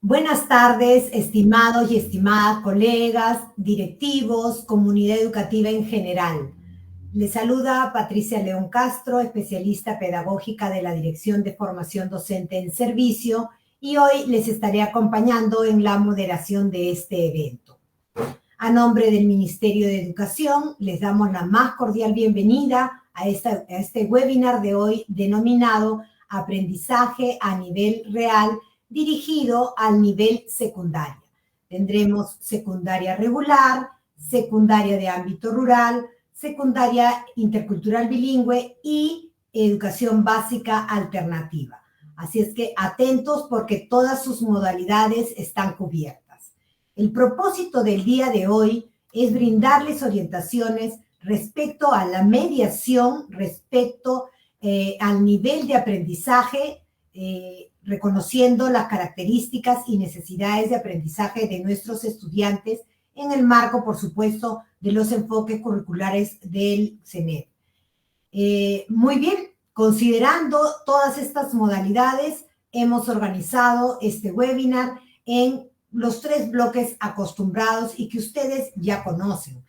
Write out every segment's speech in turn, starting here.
Buenas tardes, estimados y estimadas colegas, directivos, comunidad educativa en general. Les saluda Patricia León Castro, especialista pedagógica de la Dirección de Formación Docente en Servicio, y hoy les estaré acompañando en la moderación de este evento. A nombre del Ministerio de Educación, les damos la más cordial bienvenida a este webinar de hoy denominado Aprendizaje a nivel real, dirigido al nivel secundaria. Tendremos secundaria regular, secundaria de ámbito rural, secundaria intercultural bilingüe y educación básica alternativa. Así es que atentos porque todas sus modalidades están cubiertas. El propósito del día de hoy es brindarles orientaciones respecto a la mediación, respecto al nivel de aprendizaje, reconociendo las características y necesidades de aprendizaje de nuestros estudiantes en el marco, por supuesto, de los enfoques curriculares del CENEP. Muy bien, considerando todas estas modalidades, hemos organizado este webinar en los 3 bloques acostumbrados y que ustedes ya conocen.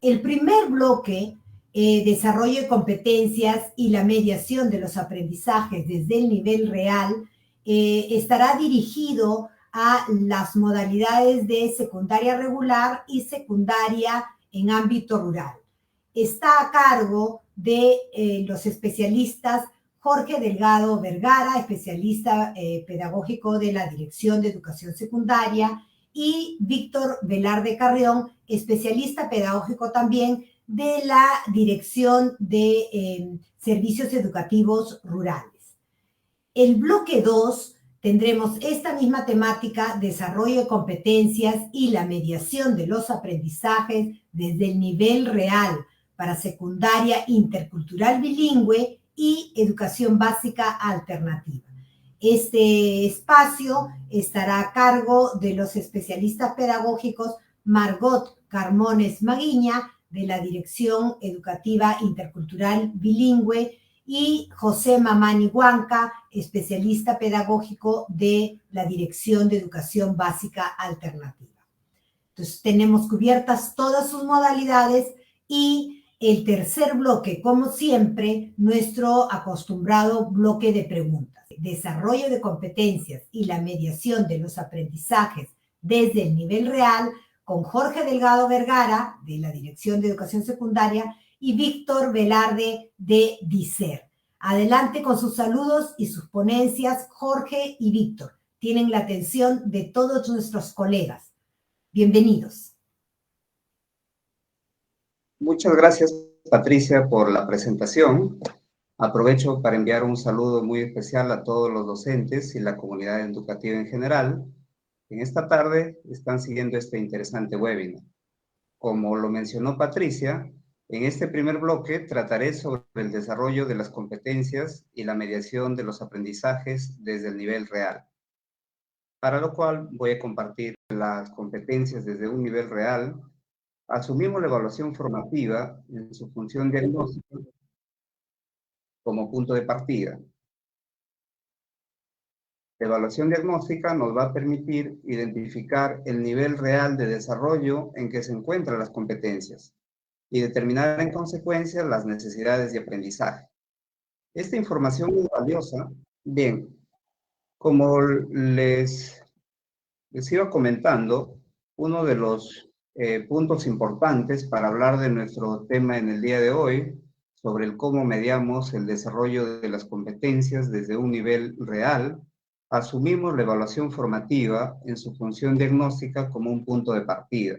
El primer bloque, desarrollo de competencias y la mediación de los aprendizajes desde el nivel real, estará dirigido a las modalidades de secundaria regular y secundaria en ámbito rural. Está a cargo de los especialistas Jorge Delgado Vergara, especialista pedagógico de la Dirección de Educación Secundaria, y Víctor Velarde Carrión, especialista pedagógico también de la Dirección de Servicios Educativos Rurales. El bloque 2 tendremos esta misma temática, desarrollo de competencias y la mediación de los aprendizajes desde el nivel real para secundaria intercultural bilingüe y educación básica alternativa. Este espacio estará a cargo de los especialistas pedagógicos Margot Carmones Maguiña, de la Dirección Educativa Intercultural Bilingüe, y José Mamani Huanca, especialista pedagógico de la Dirección de Educación Básica Alternativa. Entonces, tenemos cubiertas todas sus modalidades y el tercer bloque, como siempre, nuestro acostumbrado bloque de preguntas. Desarrollo de competencias y la mediación de los aprendizajes desde el nivel real, con Jorge Delgado Vergara, de la Dirección de Educación Secundaria, y Víctor Velarde, de DICER. Adelante con sus saludos y sus ponencias, Jorge y Víctor. Tienen la atención de todos nuestros colegas. Bienvenidos. Muchas gracias, Patricia, por la presentación. Aprovecho para enviar un saludo muy especial a todos los docentes y la comunidad educativa en general. En esta tarde están siguiendo este interesante webinar. Como lo mencionó Patricia, en este primer bloque trataré sobre el desarrollo de las competencias y la mediación de los aprendizajes desde el nivel real, para lo cual voy a compartir las competencias desde un nivel real. Asumimos la evaluación formativa en su función diagnóstica como punto de partida. La evaluación diagnóstica nos va a permitir identificar el nivel real de desarrollo en que se encuentran las competencias y determinar en consecuencia las necesidades de aprendizaje. Esta información es valiosa. Bien, como les iba comentando, uno de los puntos importantes para hablar de nuestro tema en el día de hoy, sobre el cómo mediamos el desarrollo de las competencias desde un nivel real, asumimos la evaluación formativa en su función diagnóstica como un punto de partida.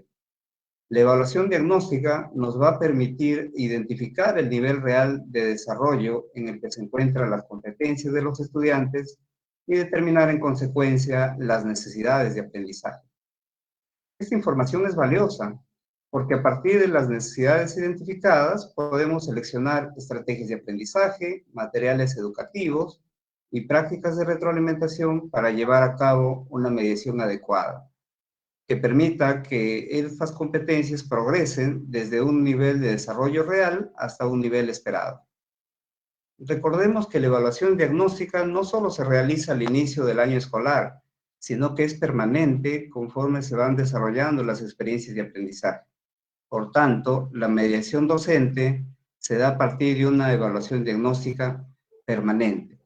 La evaluación diagnóstica nos va a permitir identificar el nivel real de desarrollo en el que se encuentran las competencias de los estudiantes y determinar en consecuencia las necesidades de aprendizaje. Esta información es valiosa porque a partir de las necesidades identificadas podemos seleccionar estrategias de aprendizaje, materiales educativos y prácticas de retroalimentación para llevar a cabo una mediación adecuada que permita que estas competencias progresen desde un nivel de desarrollo real hasta un nivel esperado. Recordemos que la evaluación diagnóstica no solo se realiza al inicio del año escolar, sino que es permanente conforme se van desarrollando las experiencias de aprendizaje. Por tanto, la mediación docente se da a partir de una evaluación diagnóstica permanente.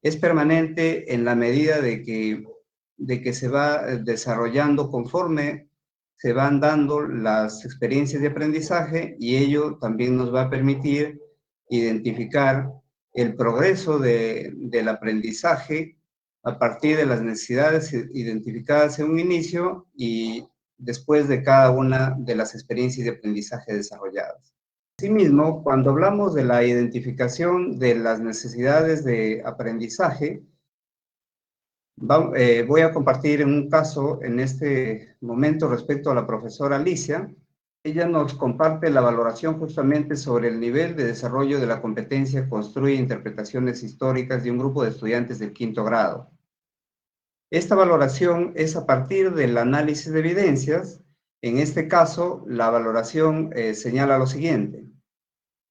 Es permanente en la medida de que se va desarrollando conforme se van dando las experiencias de aprendizaje, y ello también nos va a permitir identificar el progreso del aprendizaje a partir de las necesidades identificadas en un inicio y después de cada una de las experiencias de aprendizaje desarrolladas. Asimismo, cuando hablamos de la identificación de las necesidades de aprendizaje, voy a compartir un caso en este momento respecto a la profesora Alicia. Ella nos comparte la valoración justamente sobre el nivel de desarrollo de la competencia construye interpretaciones históricas de un grupo de estudiantes del 5º grado. Esta valoración es a partir del análisis de evidencias. En este caso, la valoración señala lo siguiente: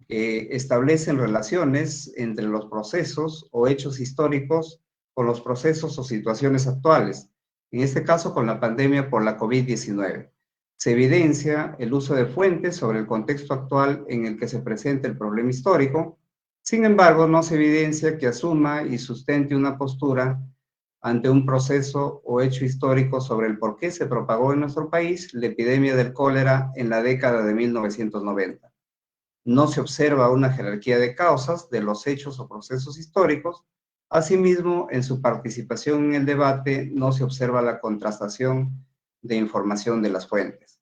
establecen relaciones entre los procesos o hechos históricos con los procesos o situaciones actuales, en este caso con la pandemia por la COVID-19. Se evidencia el uso de fuentes sobre el contexto actual en el que se presenta el problema histórico. Sin embargo, no se evidencia que asuma y sustente una postura ante un proceso o hecho histórico sobre el por qué se propagó en nuestro país la epidemia del cólera en la década de 1990. No se observa una jerarquía de causas de los hechos o procesos históricos. Asimismo, en su participación en el debate no se observa la contrastación de información de las fuentes.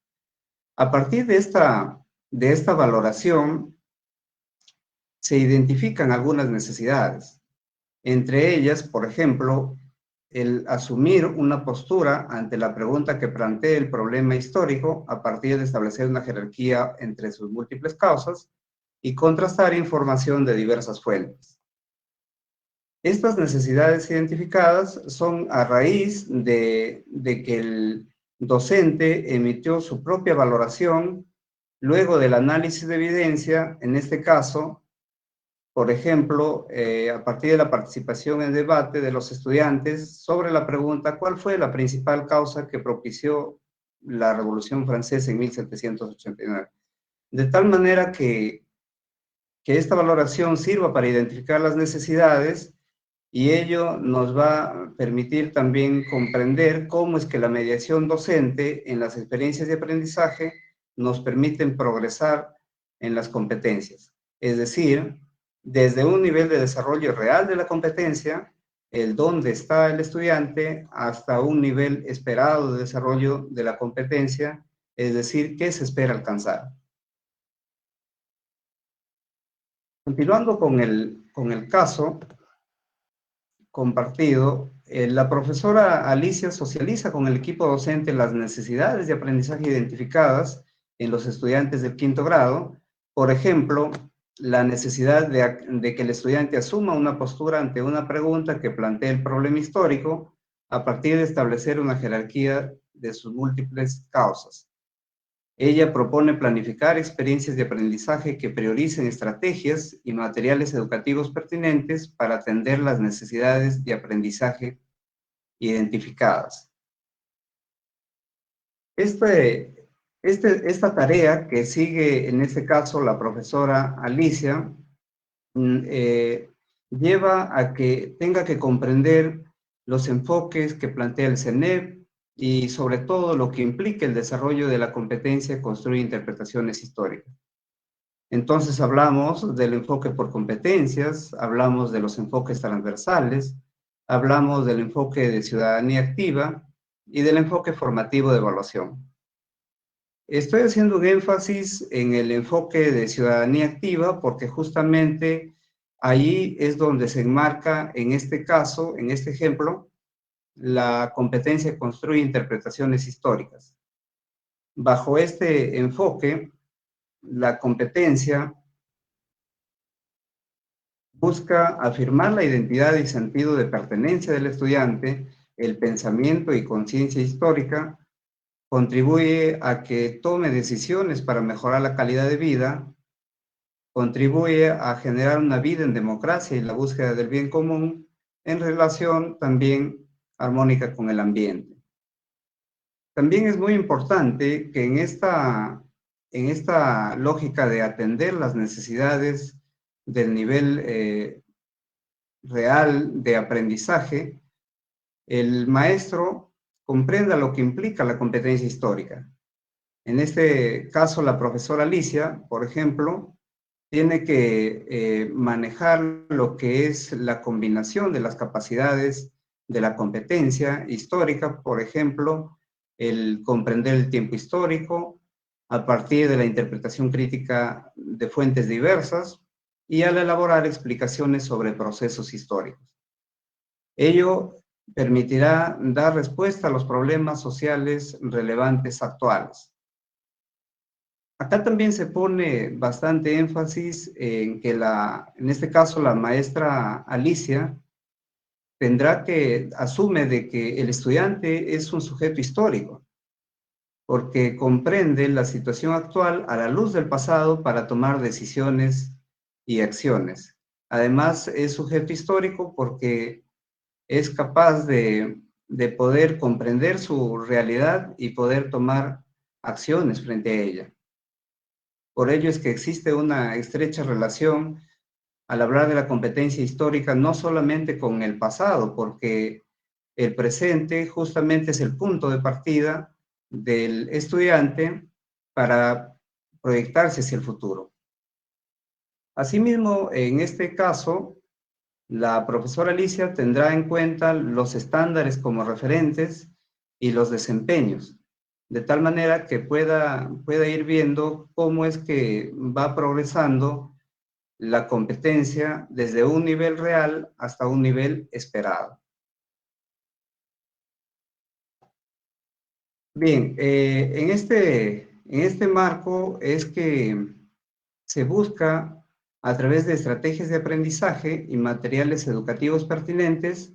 A partir de esta valoración, se identifican algunas necesidades. Entre ellas, por ejemplo, el asumir una postura ante la pregunta que plantea el problema histórico a partir de establecer una jerarquía entre sus múltiples causas y contrastar información de diversas fuentes. Estas necesidades identificadas son a raíz de que el docente emitió su propia valoración luego del análisis de evidencia, en este caso, por ejemplo, a partir de la participación en el debate de los estudiantes sobre la pregunta ¿cuál fue la principal causa que propició la Revolución Francesa en 1789? De tal manera que esta valoración sirva para identificar las necesidades, y ello nos va a permitir también comprender cómo es que la mediación docente en las experiencias de aprendizaje nos permiten progresar en las competencias. Es decir, desde un nivel de desarrollo real de la competencia, el dónde está el estudiante, hasta un nivel esperado de desarrollo de la competencia, es decir, qué se espera alcanzar. Continuando con el caso compartido, la profesora Alicia socializa con el equipo docente las necesidades de aprendizaje identificadas en los estudiantes del 5º grado. Por ejemplo, la necesidad de que el estudiante asuma una postura ante una pregunta que plantee el problema histórico a partir de establecer una jerarquía de sus múltiples causas. Ella propone planificar experiencias de aprendizaje que prioricen estrategias y materiales educativos pertinentes para atender las necesidades de aprendizaje identificadas. Esta tarea que sigue en este caso la profesora Alicia lleva a que tenga que comprender los enfoques que plantea el CENEP y sobre todo lo que implica el desarrollo de la competencia construye interpretaciones históricas. Entonces hablamos del enfoque por competencias, hablamos de los enfoques transversales, hablamos del enfoque de ciudadanía activa y del enfoque formativo de evaluación. Estoy haciendo un énfasis en el enfoque de ciudadanía activa porque justamente ahí es donde se enmarca, en este caso, en este ejemplo, la competencia construye interpretaciones históricas. Bajo este enfoque, la competencia busca afirmar la identidad y sentido de pertenencia del estudiante, el pensamiento y conciencia histórica, contribuye a que tome decisiones para mejorar la calidad de vida, contribuye a generar una vida en democracia y la búsqueda del bien común, en relación también armónica con el ambiente. También es muy importante que en esta lógica de atender las necesidades del nivel real de aprendizaje, el maestro comprenda lo que implica la competencia histórica. En este caso, la profesora Alicia, por ejemplo, tiene que manejar lo que es la combinación de las capacidades de la competencia histórica, por ejemplo, el comprender el tiempo histórico a partir de la interpretación crítica de fuentes diversas y al elaborar explicaciones sobre procesos históricos. Ello permitirá dar respuesta a los problemas sociales relevantes actuales. Acá también se pone bastante énfasis en que en este caso la maestra Alicia asume de que el estudiante es un sujeto histórico, porque comprende la situación actual a la luz del pasado para tomar decisiones y acciones. Además, es sujeto histórico porque es capaz de poder comprender su realidad y poder tomar acciones frente a ella. Por ello es que existe una estrecha relación al hablar de la competencia histórica, no solamente con el pasado, porque el presente justamente es el punto de partida del estudiante para proyectarse hacia el futuro. Asimismo, en este caso, la profesora Alicia tendrá en cuenta los estándares como referentes y los desempeños, de tal manera que pueda ir viendo cómo es que va progresando la competencia desde un nivel real hasta un nivel esperado. Bien, en este marco es que se busca, a través de estrategias de aprendizaje y materiales educativos pertinentes,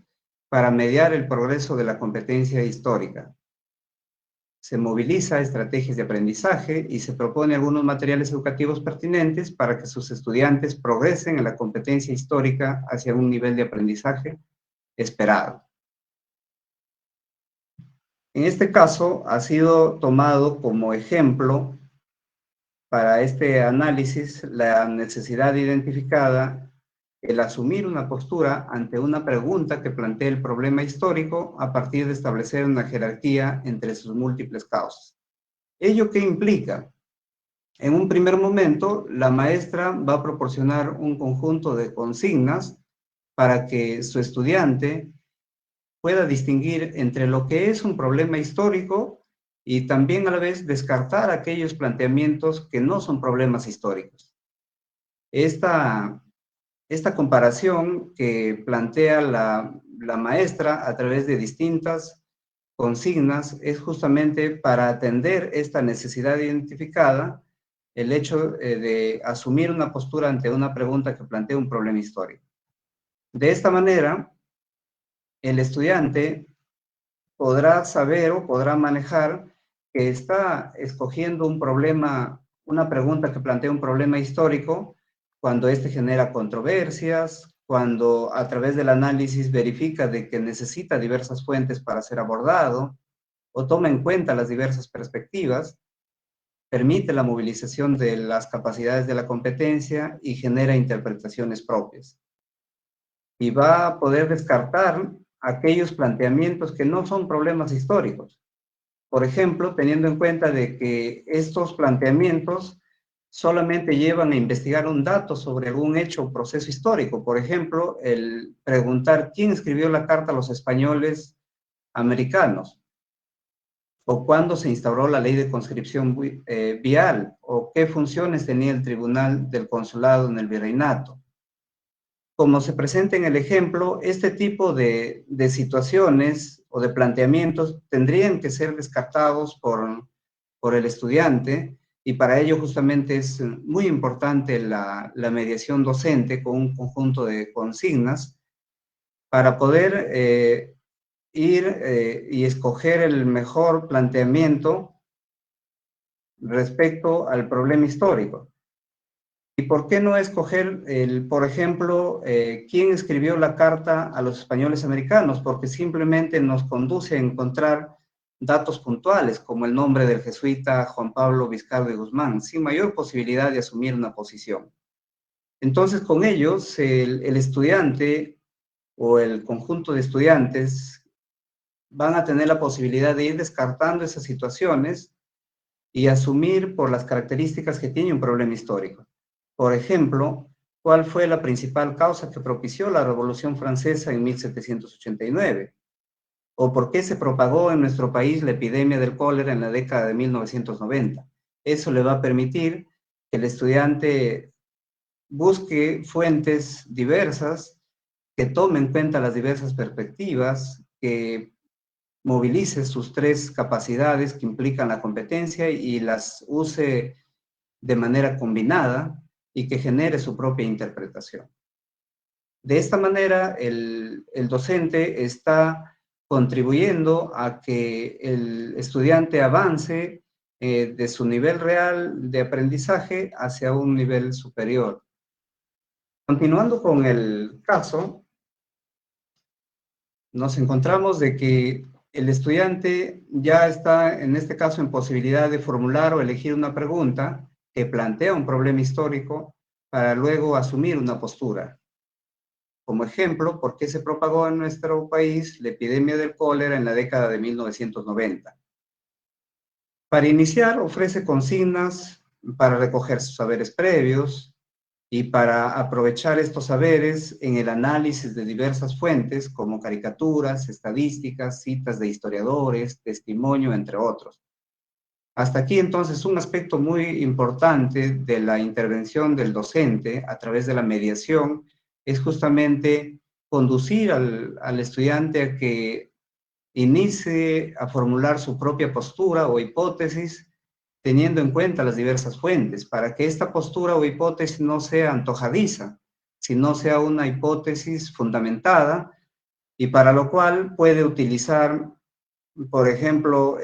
para mediar el progreso de la competencia histórica. Se moviliza estrategias de aprendizaje y se propone algunos materiales educativos pertinentes para que sus estudiantes progresen en la competencia histórica hacia un nivel de aprendizaje esperado. En este caso, ha sido tomado como ejemplo para este análisis la necesidad identificada, el asumir una postura ante una pregunta que plantea el problema histórico a partir de establecer una jerarquía entre sus múltiples causas. ¿Ello qué implica? En un primer momento, la maestra va a proporcionar un conjunto de consignas para que su estudiante pueda distinguir entre lo que es un problema histórico y también a la vez descartar aquellos planteamientos que no son problemas históricos. Esta comparación que plantea la maestra a través de distintas consignas es justamente para atender esta necesidad identificada, el hecho de asumir una postura ante una pregunta que plantea un problema histórico. De esta manera, el estudiante podrá saber o podrá manejar que está escogiendo un problema, una pregunta que plantea un problema histórico, cuando éste genera controversias, cuando a través del análisis verifica de que necesita diversas fuentes para ser abordado, o toma en cuenta las diversas perspectivas, permite la movilización de las capacidades de la competencia y genera interpretaciones propias. Y va a poder descartar aquellos planteamientos que no son problemas históricos. Por ejemplo, teniendo en cuenta de que estos planteamientos solamente llevan a investigar un dato sobre algún hecho o proceso histórico. Por ejemplo, el preguntar quién escribió la carta a los españoles americanos, o cuándo se instauró la ley de conscripción vial, o qué funciones tenía el Tribunal del Consulado en el Virreinato. Como se presenta en el ejemplo, este tipo de situaciones o de planteamientos tendrían que ser descartados por el estudiante, y para ello justamente es muy importante la mediación docente con un conjunto de consignas para poder ir y escoger el mejor planteamiento respecto al problema histórico. ¿Y por qué no escoger, por ejemplo, quién escribió la carta a los españoles americanos? Porque simplemente nos conduce a encontrar datos puntuales, como el nombre del jesuita Juan Pablo Vizcarra de Guzmán, sin mayor posibilidad de asumir una posición. Entonces, con ellos, el estudiante o el conjunto de estudiantes van a tener la posibilidad de ir descartando esas situaciones y asumir por las características que tiene un problema histórico. Por ejemplo, ¿cuál fue la principal causa que propició la Revolución Francesa en 1789? ¿O por qué se propagó en nuestro país la epidemia del cólera en la década de 1990? Eso le va a permitir que el estudiante busque fuentes diversas, que tome en cuenta las diversas perspectivas, que movilice sus tres capacidades que implican la competencia y las use de manera combinada y que genere su propia interpretación. De esta manera, el docente está contribuyendo a que el estudiante avance de su nivel real de aprendizaje hacia un nivel superior. Continuando con el caso, nos encontramos de que el estudiante ya está, en este caso, en posibilidad de formular o elegir una pregunta que plantea un problema histórico para luego asumir una postura. Como ejemplo, ¿por qué se propagó en nuestro país la epidemia del cólera en la década de 1990? Para iniciar, ofrece consignas para recoger sus saberes previos y para aprovechar estos saberes en el análisis de diversas fuentes como caricaturas, estadísticas, citas de historiadores, testimonio, entre otros. Hasta aquí entonces un aspecto muy importante de la intervención del docente a través de la mediación es justamente conducir al estudiante a que inicie a formular su propia postura o hipótesis teniendo en cuenta las diversas fuentes, para que esta postura o hipótesis no sea antojadiza, sino sea una hipótesis fundamentada y para lo cual puede utilizar, por ejemplo,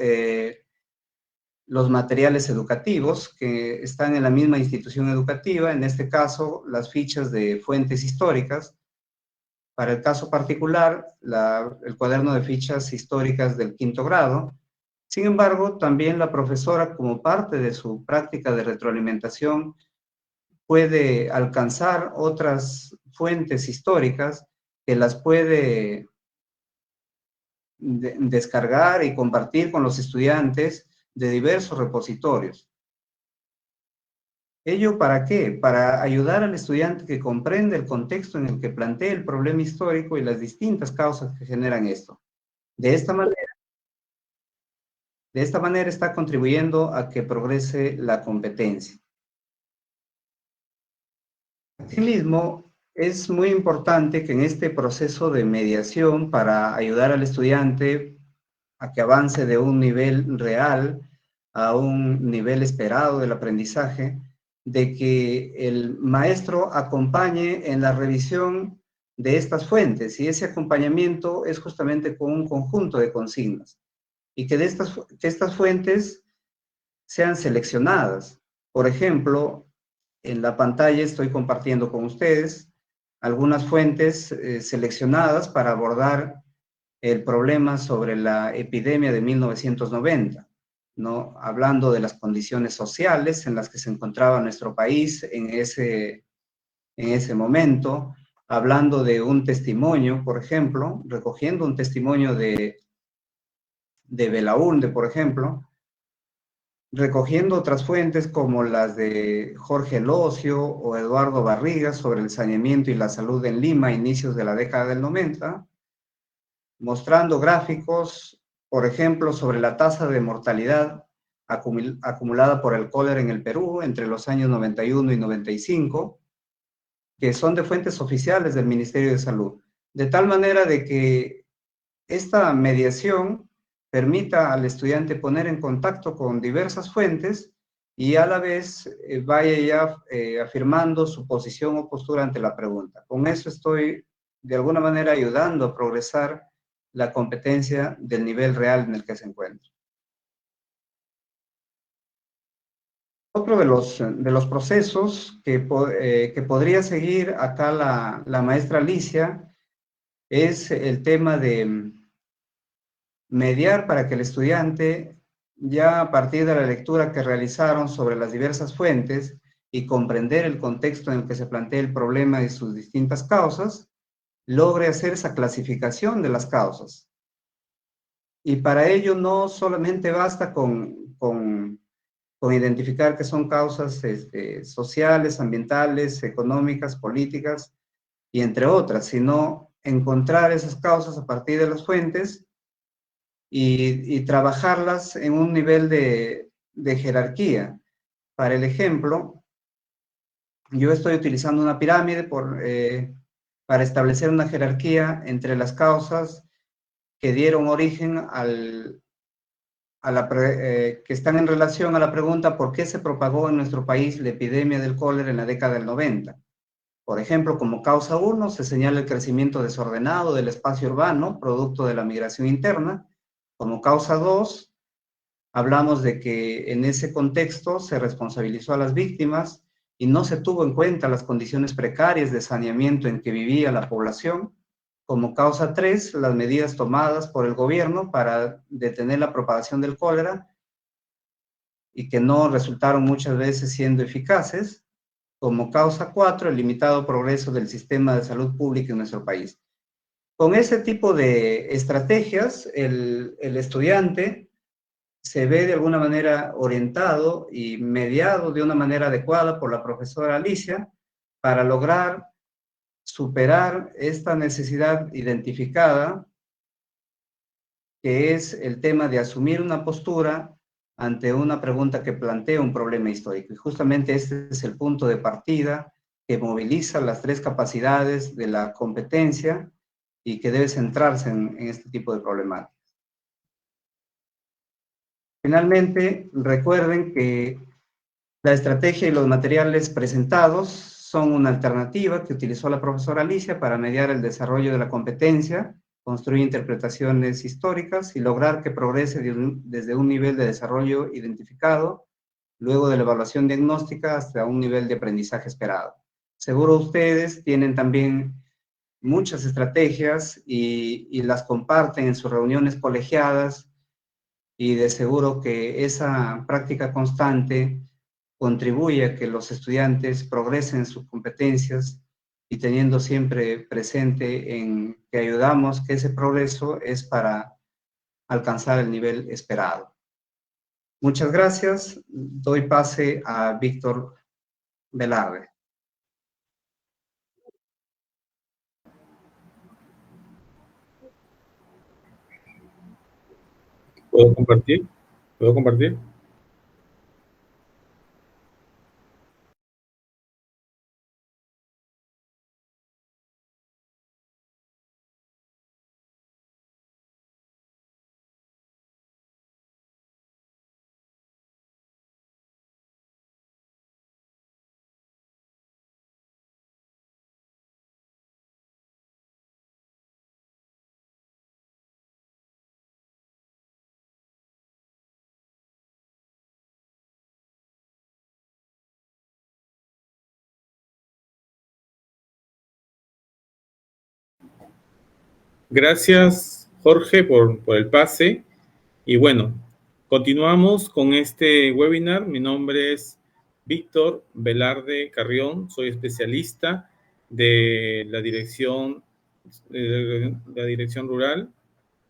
los materiales educativos que están en la misma institución educativa, en este caso las fichas de fuentes históricas. Para el caso particular, el cuaderno de fichas históricas del quinto grado. Sin embargo, también la profesora, como parte de su práctica de retroalimentación, puede alcanzar otras fuentes históricas que las puede descargar y compartir con los estudiantes de diversos repositorios. ¿Ello para qué? Para ayudar al estudiante que comprenda el contexto en el que plantea el problema histórico y las distintas causas que generan esto. De esta manera está contribuyendo a que progrese la competencia. Asimismo, es muy importante que en este proceso de mediación para ayudar al estudiante a que avance de un nivel real a un nivel esperado del aprendizaje, de que el maestro acompañe en la revisión de estas fuentes y ese acompañamiento es justamente con un conjunto de consignas y que estas fuentes sean seleccionadas. Por ejemplo, en la pantalla estoy compartiendo con ustedes algunas fuentes seleccionadas para abordar el problema sobre la epidemia de 1990, ¿no? Hablando de las condiciones sociales en las que se encontraba nuestro país en ese momento, hablando de un testimonio, por ejemplo, recogiendo un testimonio de Belaúnde, por ejemplo, recogiendo otras fuentes como las de Jorge Locio o Eduardo Barriga sobre el saneamiento y la salud en Lima a inicios de la década del 90, mostrando gráficos, por ejemplo, sobre la tasa de mortalidad acumulada por el cólera en el Perú entre los años 91 y 95, que son de fuentes oficiales del Ministerio de Salud, de tal manera de que esta mediación permita al estudiante poner en contacto con diversas fuentes y a la vez vaya ya afirmando su posición o postura ante la pregunta. Con eso estoy de alguna manera ayudando a progresar la competencia del nivel real en el que se encuentra. Otro de los procesos que podría seguir acá la maestra Alicia es el tema de mediar para que el estudiante, ya a partir de la lectura que realizaron sobre las diversas fuentes y comprender el contexto en el que se plantea el problema y sus distintas causas, logre hacer esa clasificación de las causas. Y para ello no solamente basta con identificar que son causas sociales, ambientales, económicas, políticas y entre otras, sino encontrar esas causas a partir de las fuentes y trabajarlas en un nivel de jerarquía. Para el ejemplo, yo estoy utilizando una pirámide para establecer una jerarquía entre las causas que dieron origen que están en relación a la pregunta ¿por qué se propagó en nuestro país la epidemia del cólera en la década del 90? Por ejemplo, como causa 1 se señala el crecimiento desordenado del espacio urbano, producto de la migración interna. Como causa 2, hablamos de que en ese contexto se responsabilizó a las víctimas y no se tuvo en cuenta las condiciones precarias de saneamiento en que vivía la población. Como causa 3, las medidas tomadas por el gobierno para detener la propagación del cólera y que no resultaron muchas veces siendo eficaces. Como causa 4, el limitado progreso del sistema de salud pública en nuestro país. Con ese tipo de estrategias, el estudiante se ve de alguna manera orientado y mediado de una manera adecuada por la profesora Alicia para lograr superar esta necesidad identificada, que es el tema de asumir una postura ante una pregunta que plantea un problema histórico. Y justamente este es el punto de partida que moviliza las tres capacidades de la competencia y que debe centrarse en este tipo de problemáticas. Finalmente, recuerden que la estrategia y los materiales presentados son una alternativa que utilizó la profesora Alicia para mediar el desarrollo de la competencia, construir interpretaciones históricas y lograr que progrese desde un nivel de desarrollo identificado, luego de la evaluación diagnóstica hasta un nivel de aprendizaje esperado. Seguro ustedes tienen también muchas estrategias y las comparten en sus reuniones colegiadas, y de seguro que esa práctica constante contribuye a que los estudiantes progresen en sus competencias y teniendo siempre presente en que ayudamos que ese progreso es para alcanzar el nivel esperado. Muchas gracias. Doy pase a Víctor Velarde. ¿Puedo compartir? ¿Puedo compartir? Gracias, Jorge, por el pase. Y bueno, continuamos con este webinar. Mi nombre es Víctor Velarde Carrión. Soy especialista de la Dirección Rural,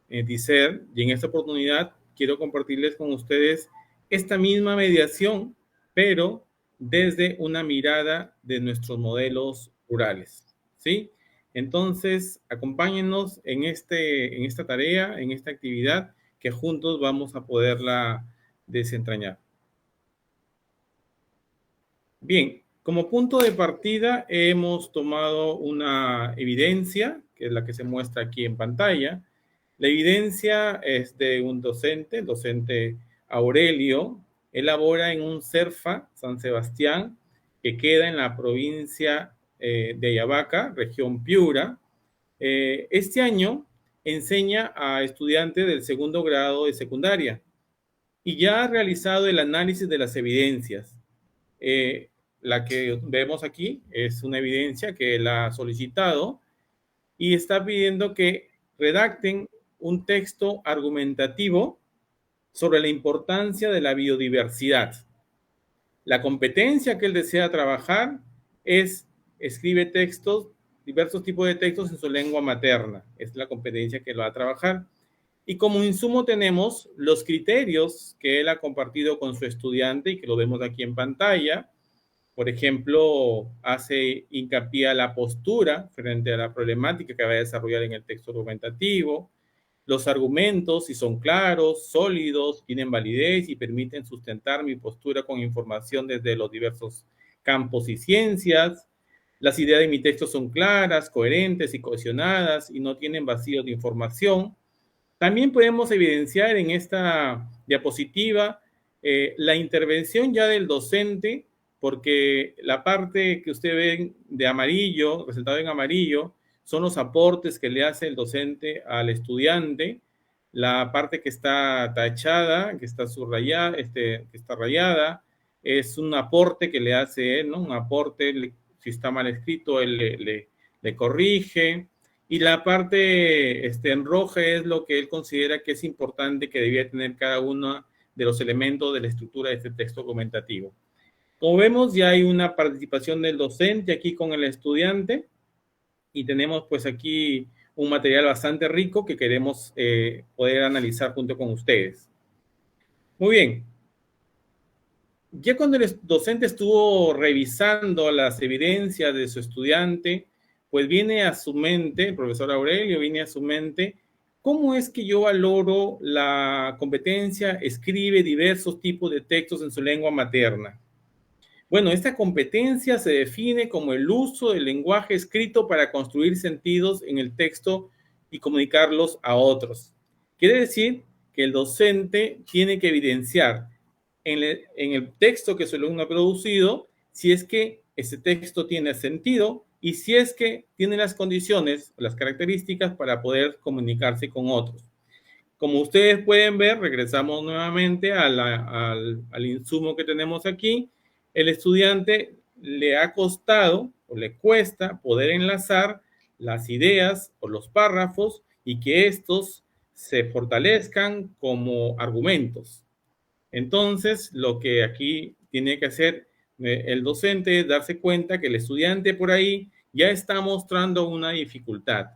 DICER, y en esta oportunidad quiero compartirles con ustedes esta misma mediación, pero desde una mirada de nuestros modelos rurales, ¿sí? Entonces, acompáñennos en esta tarea, en esta actividad, que juntos vamos a poderla desentrañar. Bien, como punto de partida hemos tomado una evidencia, que es la que se muestra aquí en pantalla. La evidencia es de un docente, el docente Aurelio, elabora en un CERFA, San Sebastián, que queda en la provincia de Ayabaca, región Piura. Este año enseña a estudiantes del segundo grado de secundaria y ya ha realizado el análisis de las evidencias. la que vemos aquí es una evidencia que él ha solicitado y está pidiendo que redacten un texto argumentativo sobre la importancia de la biodiversidad. La competencia que él desea trabajar es escribe textos, diversos tipos de textos en su lengua materna. Es la competencia que él va a trabajar. Y como insumo tenemos los criterios que él ha compartido con su estudiante y que lo vemos aquí en pantalla. Por ejemplo, hace hincapié a la postura frente a la problemática que va a desarrollar en el texto argumentativo. Los argumentos, si son claros, sólidos, tienen validez y permiten sustentar mi postura con información desde los diversos campos y ciencias. Las ideas de mi texto son claras, coherentes y cohesionadas y no tienen vacíos de información. También podemos evidenciar en esta diapositiva la intervención ya del docente, porque la parte que usted ve de amarillo, resaltado en amarillo, son los aportes que le hace el docente al estudiante. La parte que está tachada, que está subrayada, que está rayada, es un aporte que le hace él, ¿no? Un aporte, si está mal escrito, él le corrige. Y la parte en roja es lo que él considera que es importante que debía tener cada uno de los elementos de la estructura de este texto argumentativo. Como vemos, ya hay una participación del docente aquí con el estudiante y tenemos pues aquí un material bastante rico que queremos poder analizar junto con ustedes. Muy bien. Ya cuando el docente estuvo revisando las evidencias de su estudiante, pues viene a su mente, el profesor Aurelio viene a su mente, ¿cómo es que yo valoro la competencia? Escribe diversos tipos de textos en su lengua materna. Bueno, esta competencia se define como el uso del lenguaje escrito para construir sentidos en el texto y comunicarlos a otros. Quiere decir que el docente tiene que evidenciar en el texto que su alumno ha producido si es que ese texto tiene sentido y si es que tiene las condiciones, las características para poder comunicarse con otros. Como ustedes pueden ver, regresamos nuevamente al insumo que tenemos aquí. El estudiante le ha costado o le cuesta poder enlazar las ideas o los párrafos y que estos se fortalezcan como argumentos. Entonces, lo que aquí tiene que hacer el docente es darse cuenta que el estudiante por ahí ya está mostrando una dificultad.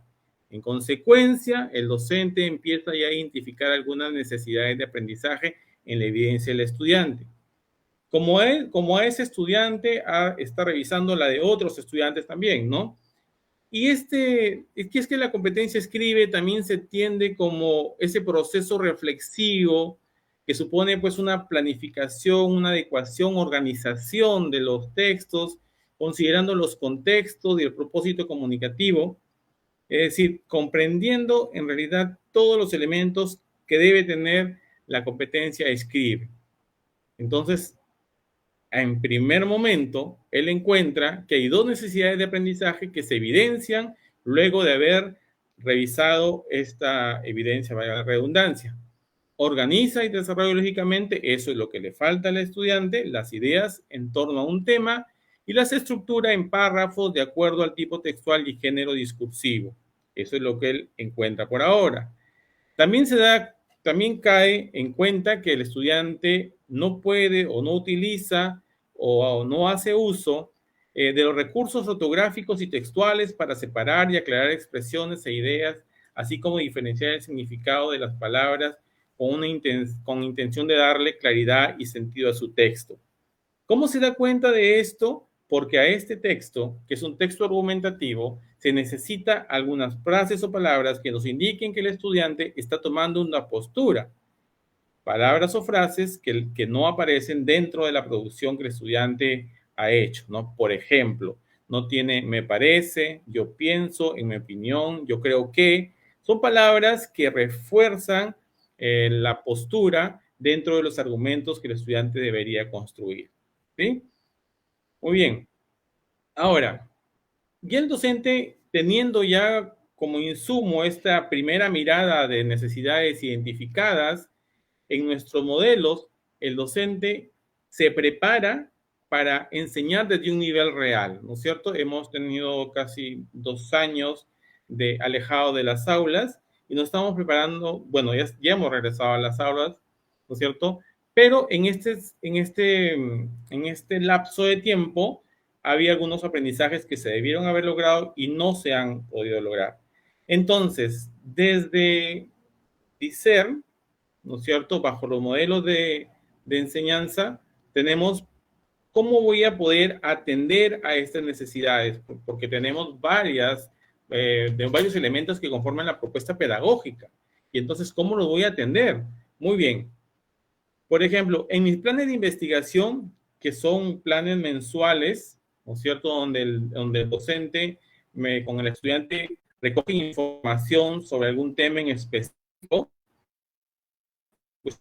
En consecuencia, el docente empieza ya a identificar algunas necesidades de aprendizaje en la evidencia del estudiante. Como a ese estudiante está revisando la de otros estudiantes también, ¿no? Y es que la competencia escribe también se entiende como ese proceso reflexivo que supone pues una planificación, una adecuación, organización de los textos, considerando los contextos y el propósito comunicativo, es decir, comprendiendo en realidad todos los elementos que debe tener la competencia escribe. Entonces, en primer momento, él encuentra que hay dos necesidades de aprendizaje que se evidencian luego de haber revisado esta evidencia, vaya la redundancia. Organiza y desarrolla lógicamente, eso es lo que le falta al estudiante, las ideas en torno a un tema y las estructura en párrafos de acuerdo al tipo textual y género discursivo. Eso es lo que él encuentra por ahora. También cae en cuenta que el estudiante no puede o no utiliza o no hace uso de los recursos ortográficos y textuales para separar y aclarar expresiones e ideas, así como diferenciar el significado de las palabras con intención de darle claridad y sentido a su texto. ¿Cómo se da cuenta de esto? Porque a este texto, que es un texto argumentativo, se necesita algunas frases o palabras que nos indiquen que el estudiante está tomando una postura. Palabras o frases que no aparecen dentro de la producción que el estudiante ha hecho, ¿no? Por ejemplo, no tiene me parece, yo pienso, en mi opinión, yo creo que. Son palabras que refuerzan la postura dentro de los argumentos que el estudiante debería construir. ¿Sí? Muy bien. Ahora, y el docente, teniendo ya como insumo esta primera mirada de necesidades identificadas en nuestros modelos, el docente se prepara para enseñar desde un nivel real, ¿no es cierto? Hemos tenido casi 2 años de alejado de las aulas y nos estamos preparando, bueno, ya hemos regresado a las aulas, ¿no es cierto? Pero en este lapso de tiempo había algunos aprendizajes que se debieron haber logrado y no se han podido lograr. Entonces, desde DICER, ¿no es cierto? Bajo los modelos de enseñanza, tenemos cómo voy a poder atender a estas necesidades, porque tenemos varios elementos que conforman la propuesta pedagógica. Y entonces, ¿cómo los voy a atender? Muy bien. Por ejemplo, en mis planes de investigación, que son planes mensuales, ¿no es cierto? Donde el docente con el estudiante recoge información sobre algún tema en específico, pues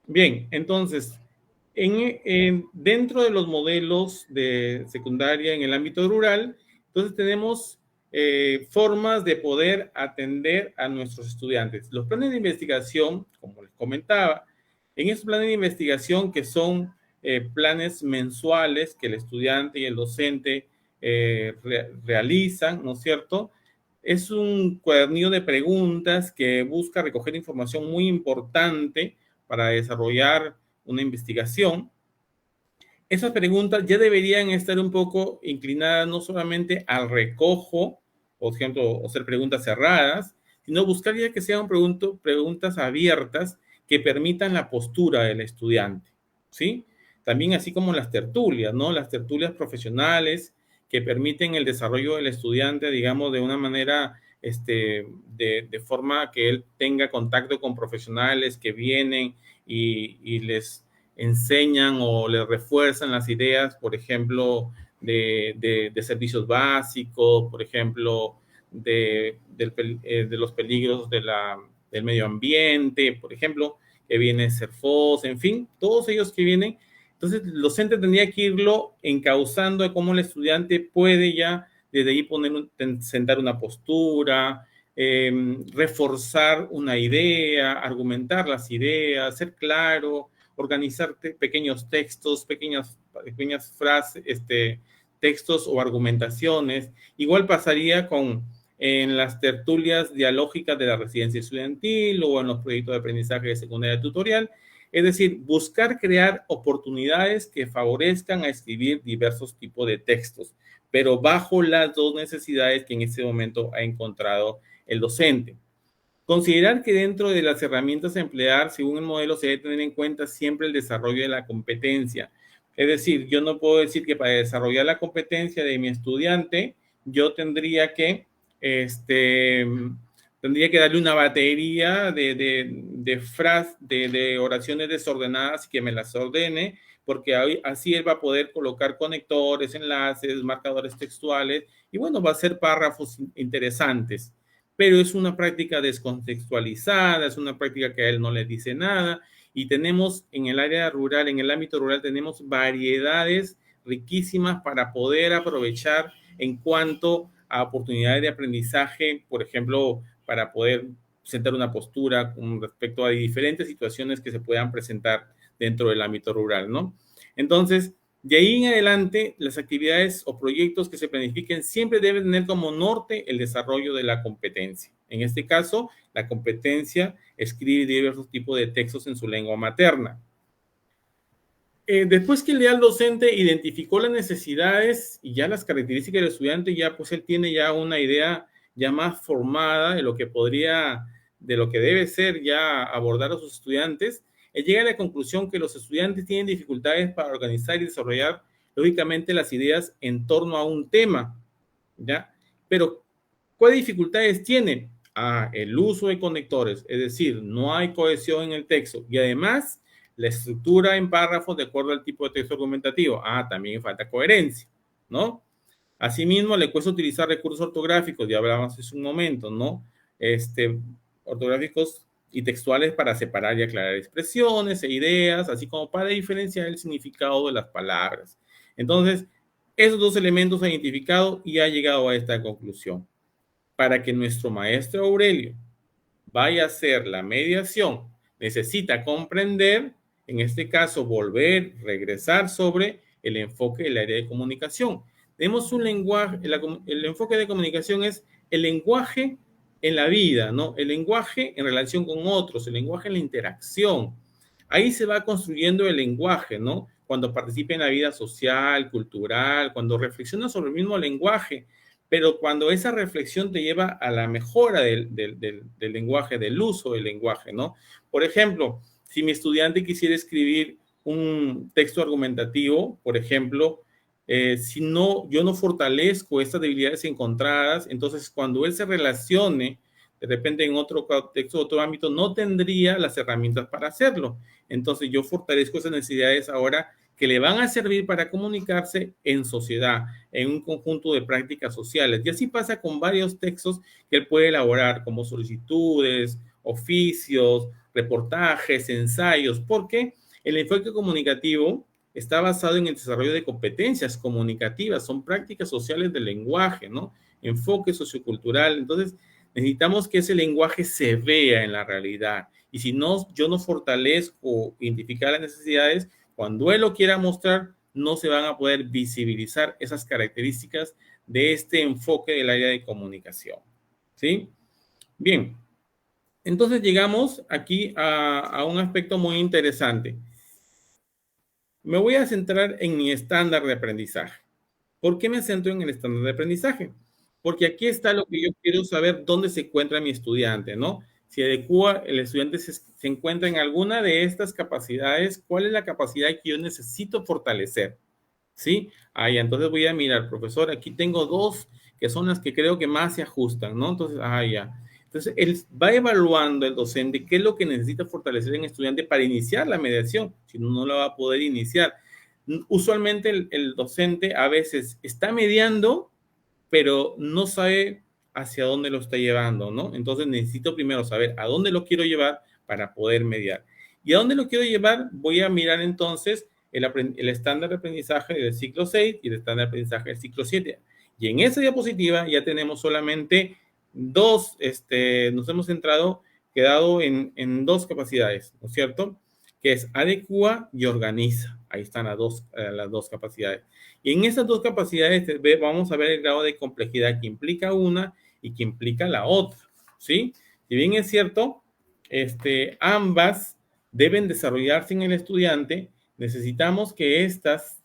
bien, entonces, dentro de los modelos de secundaria en el ámbito rural, entonces tenemos formas de poder atender a nuestros estudiantes. Los planes de investigación, como les comentaba, en esos planes de investigación que son planes mensuales que el estudiante y el docente realizan, ¿no es cierto? Es un cuadernillo de preguntas que busca recoger información muy importante para desarrollar una investigación. Esas preguntas ya deberían estar un poco inclinadas no solamente al recojo, por ejemplo, o ser preguntas cerradas, sino buscar ya que sean preguntas abiertas que permitan la postura del estudiante, ¿sí? También así como las tertulias, ¿no? Las tertulias profesionales que permiten el desarrollo del estudiante, digamos, de una manera, de forma que él tenga contacto con profesionales que vienen y les enseñan o les refuerzan las ideas, por ejemplo, de servicios básicos, por ejemplo, de los peligros del medio ambiente, por ejemplo, que viene CERFOS, en fin, todos ellos que vienen. Entonces, el docente tendría que irlo encauzando de cómo el estudiante puede ya desde ahí sentar una postura, reforzar una idea, argumentar las ideas, ser claro, organizar pequeños textos, pequeñas frases, textos o argumentaciones. Igual pasaría en las tertulias dialógicas de la residencia estudiantil o en los proyectos de aprendizaje de secundaria tutorial. Es decir, buscar crear oportunidades que favorezcan a escribir diversos tipos de textos, pero bajo las dos necesidades que en este momento ha encontrado el docente. Considerar que dentro de las herramientas a emplear, según el modelo, se debe tener en cuenta siempre el desarrollo de la competencia. Es decir, yo no puedo decir que para desarrollar la competencia de mi estudiante, yo tendría que darle una batería de oraciones desordenadas y que me las ordene, porque así él va a poder colocar conectores, enlaces, marcadores textuales, y bueno, va a ser párrafos interesantes. Pero es una práctica descontextualizada, es una práctica que a él no le dice nada, y tenemos en el área rural, en el ámbito rural, tenemos variedades riquísimas para poder aprovechar en cuanto a oportunidades de aprendizaje, por ejemplo, para poder sentar una postura con respecto a diferentes situaciones que se puedan presentar dentro del ámbito rural, ¿no? Entonces, de ahí en adelante, las actividades o proyectos que se planifiquen siempre deben tener como norte el desarrollo de la competencia. En este caso, la competencia escribe diversos tipos de textos en su lengua materna. Después que el ideal docente identificó las necesidades y ya las características del estudiante, ya pues él tiene ya una idea ya más formada de lo que debe ser ya abordar a sus estudiantes. Él llega a la conclusión que los estudiantes tienen dificultades para organizar y desarrollar lógicamente las ideas en torno a un tema. ¿ya? Pero, ¿cuáles dificultades tiene? El uso de conectores, es decir, no hay cohesión en el texto y además la estructura en párrafos de acuerdo al tipo de texto argumentativo. También falta coherencia, ¿no? Asimismo, le cuesta utilizar recursos ortográficos, ya hablábamos hace un momento, ¿no? Ortográficos y textuales para separar y aclarar expresiones e ideas, así como para diferenciar el significado de las palabras. Entonces, esos dos elementos ha identificado y ha llegado a esta conclusión. Para que nuestro maestro Aurelio vaya a hacer la mediación, necesita comprender, en este caso, regresar sobre el enfoque del área de comunicación. Tenemos un lenguaje, el enfoque de comunicación es el lenguaje en la vida, ¿no? El lenguaje en relación con otros, el lenguaje en la interacción. Ahí se va construyendo el lenguaje, ¿no? Cuando participa en la vida social, cultural, cuando reflexiona sobre el mismo lenguaje, pero cuando esa reflexión te lleva a la mejora del lenguaje, del uso del lenguaje, ¿no? Por ejemplo, si mi estudiante quisiera escribir un texto argumentativo, por ejemplo, yo no fortalezco estas debilidades encontradas, entonces cuando él se relacione de repente en otro contexto, otro ámbito, no tendría las herramientas para hacerlo. Entonces yo fortalezco esas necesidades ahora que le van a servir para comunicarse en sociedad, en un conjunto de prácticas sociales. Y así pasa con varios textos que él puede elaborar, como solicitudes, oficios, reportajes, ensayos, porque el enfoque comunicativo está basado en el desarrollo de competencias comunicativas, son prácticas sociales del lenguaje, ¿no? Enfoque sociocultural. Entonces, necesitamos que ese lenguaje se vea en la realidad. Y si no, yo no fortalezco identificar las necesidades, cuando él lo quiera mostrar, no se van a poder visibilizar esas características de este enfoque del área de comunicación. ¿Sí? Bien. Entonces llegamos aquí a un aspecto muy interesante. Me voy a centrar en mi estándar de aprendizaje. ¿Por qué me centro en el estándar de aprendizaje? Porque aquí está lo que yo quiero saber, dónde se encuentra mi estudiante, ¿no? Si adecua, el estudiante se encuentra en alguna de estas capacidades, ¿cuál es la capacidad que yo necesito fortalecer? ¿Sí? Entonces voy a mirar, profesor, aquí tengo dos que son las que creo que más se ajustan, ¿no? Entonces, ya. Entonces, él va evaluando el docente qué es lo que necesita fortalecer en el estudiante para iniciar la mediación, si no, no la va a poder iniciar. Usualmente el docente a veces está mediando, pero no sabe hacia dónde lo está llevando, ¿no? Entonces necesito primero saber a dónde lo quiero llevar para poder mediar. ¿Y a dónde lo quiero llevar? Voy a mirar entonces el estándar de aprendizaje del ciclo 6 y el estándar de aprendizaje del ciclo 7. Y en esa diapositiva ya tenemos solamente dos, nos hemos quedado en dos capacidades, ¿no es cierto? Que es adecua y organiza. Ahí están las dos capacidades. Y en esas dos capacidades vamos a ver el grado de complejidad que implica una y que implica la otra, ¿sí? Si bien es cierto, ambas deben desarrollarse en el estudiante, necesitamos que estas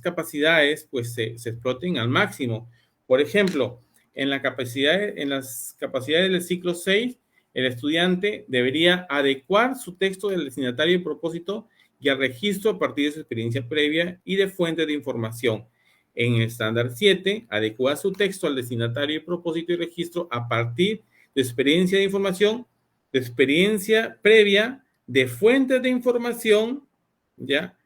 capacidades pues se exploten al máximo. Por ejemplo, en las capacidades del ciclo 6, el estudiante debería adecuar su texto del destinatario y propósito y al registro a partir de su experiencia previa y de fuentes de información. En el estándar 7, adecua su texto al destinatario y propósito y registro a partir de experiencia de información, de experiencia previa, de fuentes de información, ¿ya?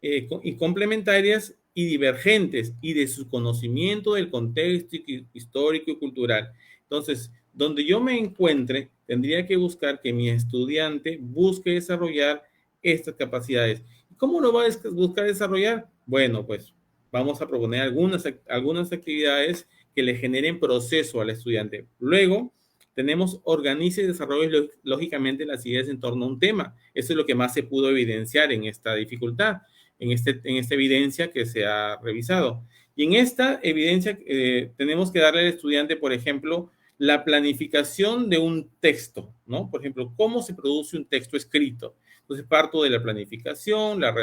Y complementarias y divergentes y de su conocimiento del contexto histórico y cultural. Entonces, donde yo me encuentre, tendría que buscar que mi estudiante busque desarrollar estas capacidades. ¿Cómo lo va a buscar desarrollar? Bueno, pues vamos a proponer algunas actividades que le generen proceso al estudiante. Luego, tenemos organiza y desarrolla lógicamente las ideas en torno a un tema. Eso es lo que más se pudo evidenciar en esta dificultad, en esta evidencia que se ha revisado. Y en esta evidencia tenemos que darle al estudiante, por ejemplo, la planificación de un texto, ¿no? Por ejemplo, ¿cómo se produce un texto escrito? Entonces, parto de la planificación, la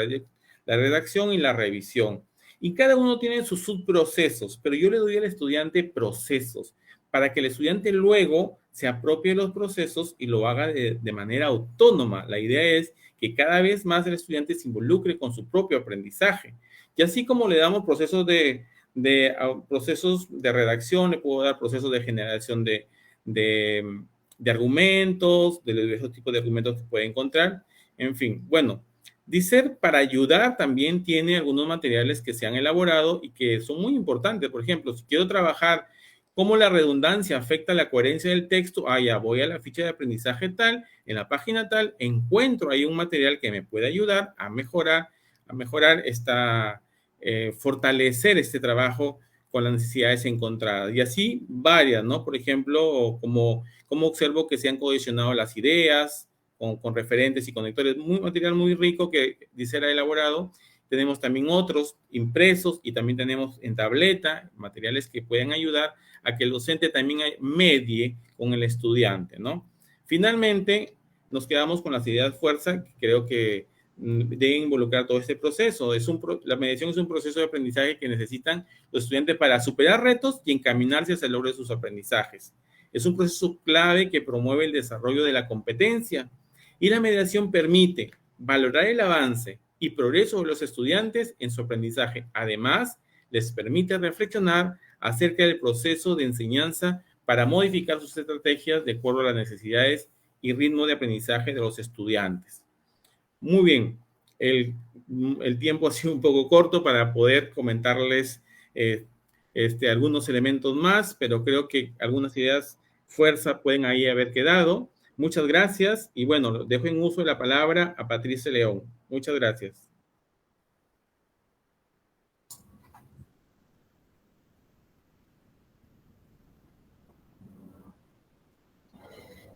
redacción y la revisión. Y cada uno tiene sus subprocesos, pero yo le doy al estudiante procesos para que el estudiante luego se apropie de los procesos y lo haga de manera autónoma. La idea es que cada vez más el estudiante se involucre con su propio aprendizaje. Y así como le damos procesos de de procesos de redacción, le puedo dar procesos de generación de argumentos, de los diversos tipos de argumentos que puede encontrar. En fin, bueno, DISER para ayudar también tiene algunos materiales que se han elaborado y que son muy importantes. Por ejemplo, si quiero trabajar cómo la redundancia afecta la coherencia del texto, ya voy a la ficha de aprendizaje tal, en la página tal, encuentro ahí un material que me puede ayudar a mejorar fortalecer este trabajo con las necesidades encontradas. Y así varias, ¿no? Por ejemplo, como observo que se han cohesionado las ideas con referentes y conectores, material muy rico que DISER ha elaborado. Tenemos también otros impresos y también tenemos en tableta materiales que pueden ayudar a que el docente también medie con el estudiante, ¿no? Finalmente, nos quedamos con las ideas fuerza, que creo que deben involucrar todo este proceso. La mediación es un proceso de aprendizaje que necesitan los estudiantes para superar retos y encaminarse hacia el logro de sus aprendizajes. Es un proceso clave que promueve el desarrollo de la competencia y la mediación permite valorar el avance y progreso de los estudiantes en su aprendizaje. Además, les permite reflexionar acerca del proceso de enseñanza para modificar sus estrategias de acuerdo a las necesidades y ritmo de aprendizaje de los estudiantes. Muy bien, el tiempo ha sido un poco corto para poder comentarles algunos elementos más, pero creo que algunas ideas fuerza pueden ahí haber quedado. Muchas gracias y bueno, dejo en uso de la palabra a Patricia León. Muchas gracias.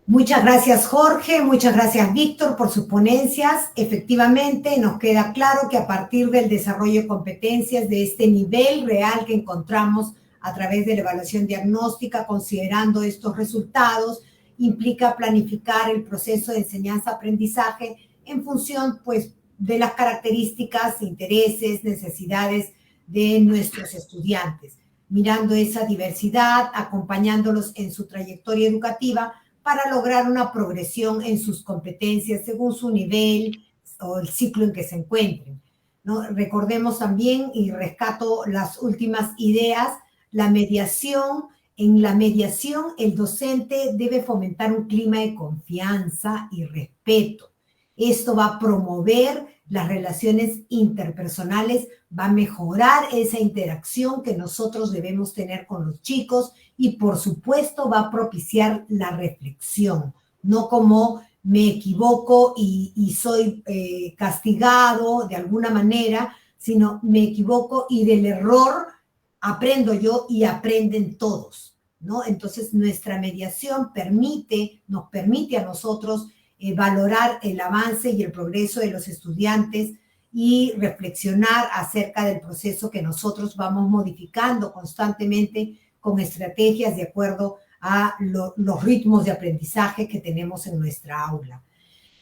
Muchas gracias, Jorge. Muchas gracias, Víctor, por sus ponencias. Efectivamente, nos queda claro que a partir del desarrollo de competencias de este nivel real que encontramos a través de la evaluación diagnóstica, considerando estos resultados, implica planificar el proceso de enseñanza-aprendizaje en función, pues, de las características, intereses, necesidades de nuestros estudiantes, mirando esa diversidad, acompañándolos en su trayectoria educativa, para lograr una progresión en sus competencias según su nivel o el ciclo en que se encuentren, ¿no? Recordemos también, y rescato las últimas ideas, la mediación. En la mediación, el docente debe fomentar un clima de confianza y respeto. Esto va a promover las relaciones interpersonales, va a mejorar esa interacción que nosotros debemos tener con los chicos y, por supuesto, va a propiciar la reflexión, no como me equivoco y soy castigado de alguna manera, sino me equivoco y del error aprendo yo y aprenden todos, ¿no? Entonces, nuestra mediación nos permite a nosotros valorar el avance y el progreso de los estudiantes y reflexionar acerca del proceso que nosotros vamos modificando constantemente con estrategias de acuerdo a los ritmos de aprendizaje que tenemos en nuestra aula.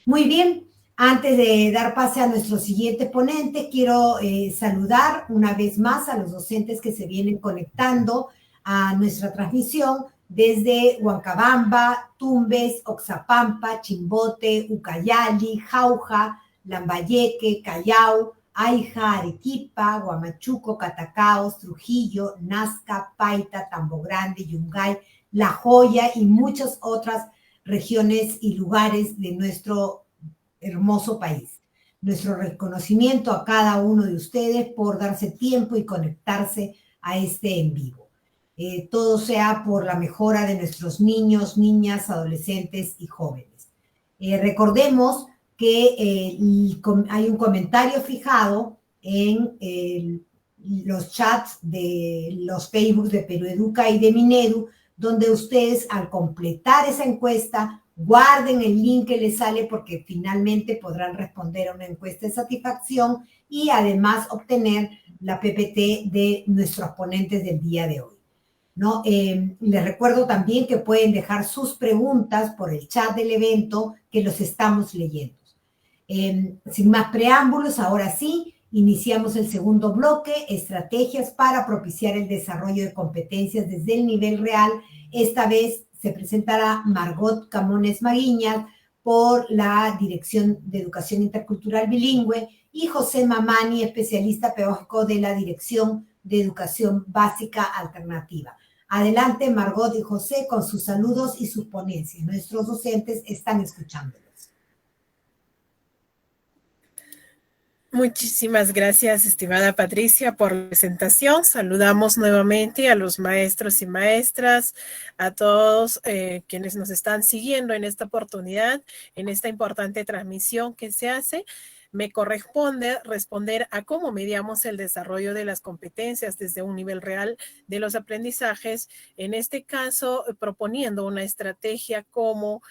Muy bien, antes de dar pase a nuestro siguiente ponente, quiero saludar una vez más a los docentes que se vienen conectando a nuestra transmisión desde Huancabamba, Tumbes, Oxapampa, Chimbote, Ucayali, Jauja, Lambayeque, Callao, Aija, Arequipa, Huamachuco, Catacaos, Trujillo, Nazca, Paita, Tambo Grande, Yungay, La Joya y muchas otras regiones y lugares de nuestro hermoso país. Nuestro reconocimiento a cada uno de ustedes por darse tiempo y conectarse a este en vivo. Todo sea por la mejora de nuestros niños, niñas, adolescentes y jóvenes. Recordemos que hay un comentario fijado en los chats de los Facebook de Peroeduca y de Minedu, donde ustedes, al completar esa encuesta, guarden el link que les sale porque finalmente podrán responder a una encuesta de satisfacción y además obtener la PPT de nuestros ponentes del día de hoy, ¿no? Les recuerdo también que pueden dejar sus preguntas por el chat del evento que los estamos leyendo. Sin más preámbulos, ahora sí, iniciamos el segundo bloque, estrategias para propiciar el desarrollo de competencias desde el nivel real. Esta vez se presentará Margot Camones Maguiñas por la Dirección de Educación Intercultural Bilingüe y José Mamani, especialista pedagógico de la Dirección de Educación Básica Alternativa. Adelante, Margot y José, con sus saludos y sus ponencias. Nuestros docentes están escuchándolos. Muchísimas gracias, estimada Patricia, por la presentación. Saludamos nuevamente a los maestros y maestras, a todos quienes nos están siguiendo en esta oportunidad, en esta importante transmisión que se hace. Me corresponde responder a cómo mediamos el desarrollo de las competencias desde un nivel real de los aprendizajes, en este caso proponiendo una estrategia como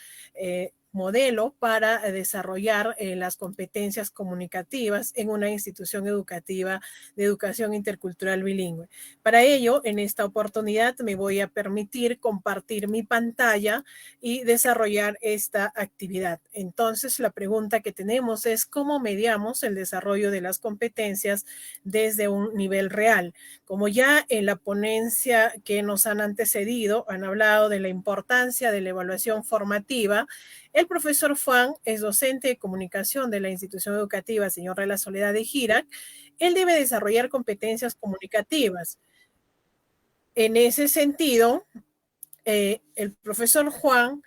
modelo para desarrollar las competencias comunicativas en una institución educativa de educación intercultural bilingüe. Para ello, en esta oportunidad me voy a permitir compartir mi pantalla y desarrollar esta actividad. Entonces, la pregunta que tenemos es ¿cómo mediamos el desarrollo de las competencias desde un nivel real? Como ya en la ponencia que nos han antecedido, han hablado de la importancia de la evaluación formativa. El profesor Juan es docente de comunicación de la institución educativa Señor de la Soledad de Girac. Él debe desarrollar competencias comunicativas. En ese sentido, el profesor Juan,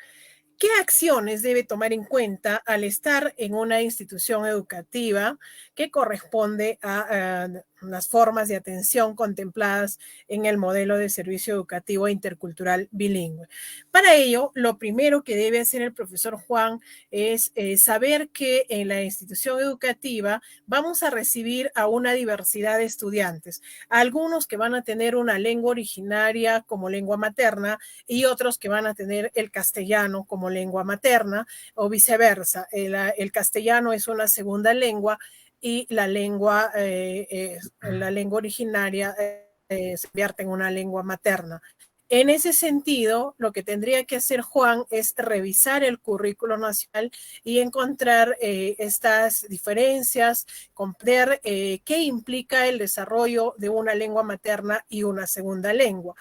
¿qué acciones debe tomar en cuenta al estar en una institución educativa que corresponde a las formas de atención contempladas en el modelo de servicio educativo intercultural bilingüe? Para ello, lo primero que debe hacer el profesor Juan es saber que en la institución educativa vamos a recibir a una diversidad de estudiantes, algunos que van a tener una lengua originaria como lengua materna y otros que van a tener el castellano como lengua materna o viceversa. El castellano es una segunda lengua y la lengua originaria se convierte en una lengua materna. En ese sentido, lo que tendría que hacer Juan es revisar el currículo nacional y encontrar estas diferencias, comprender qué implica el desarrollo de una lengua materna y una segunda lengua.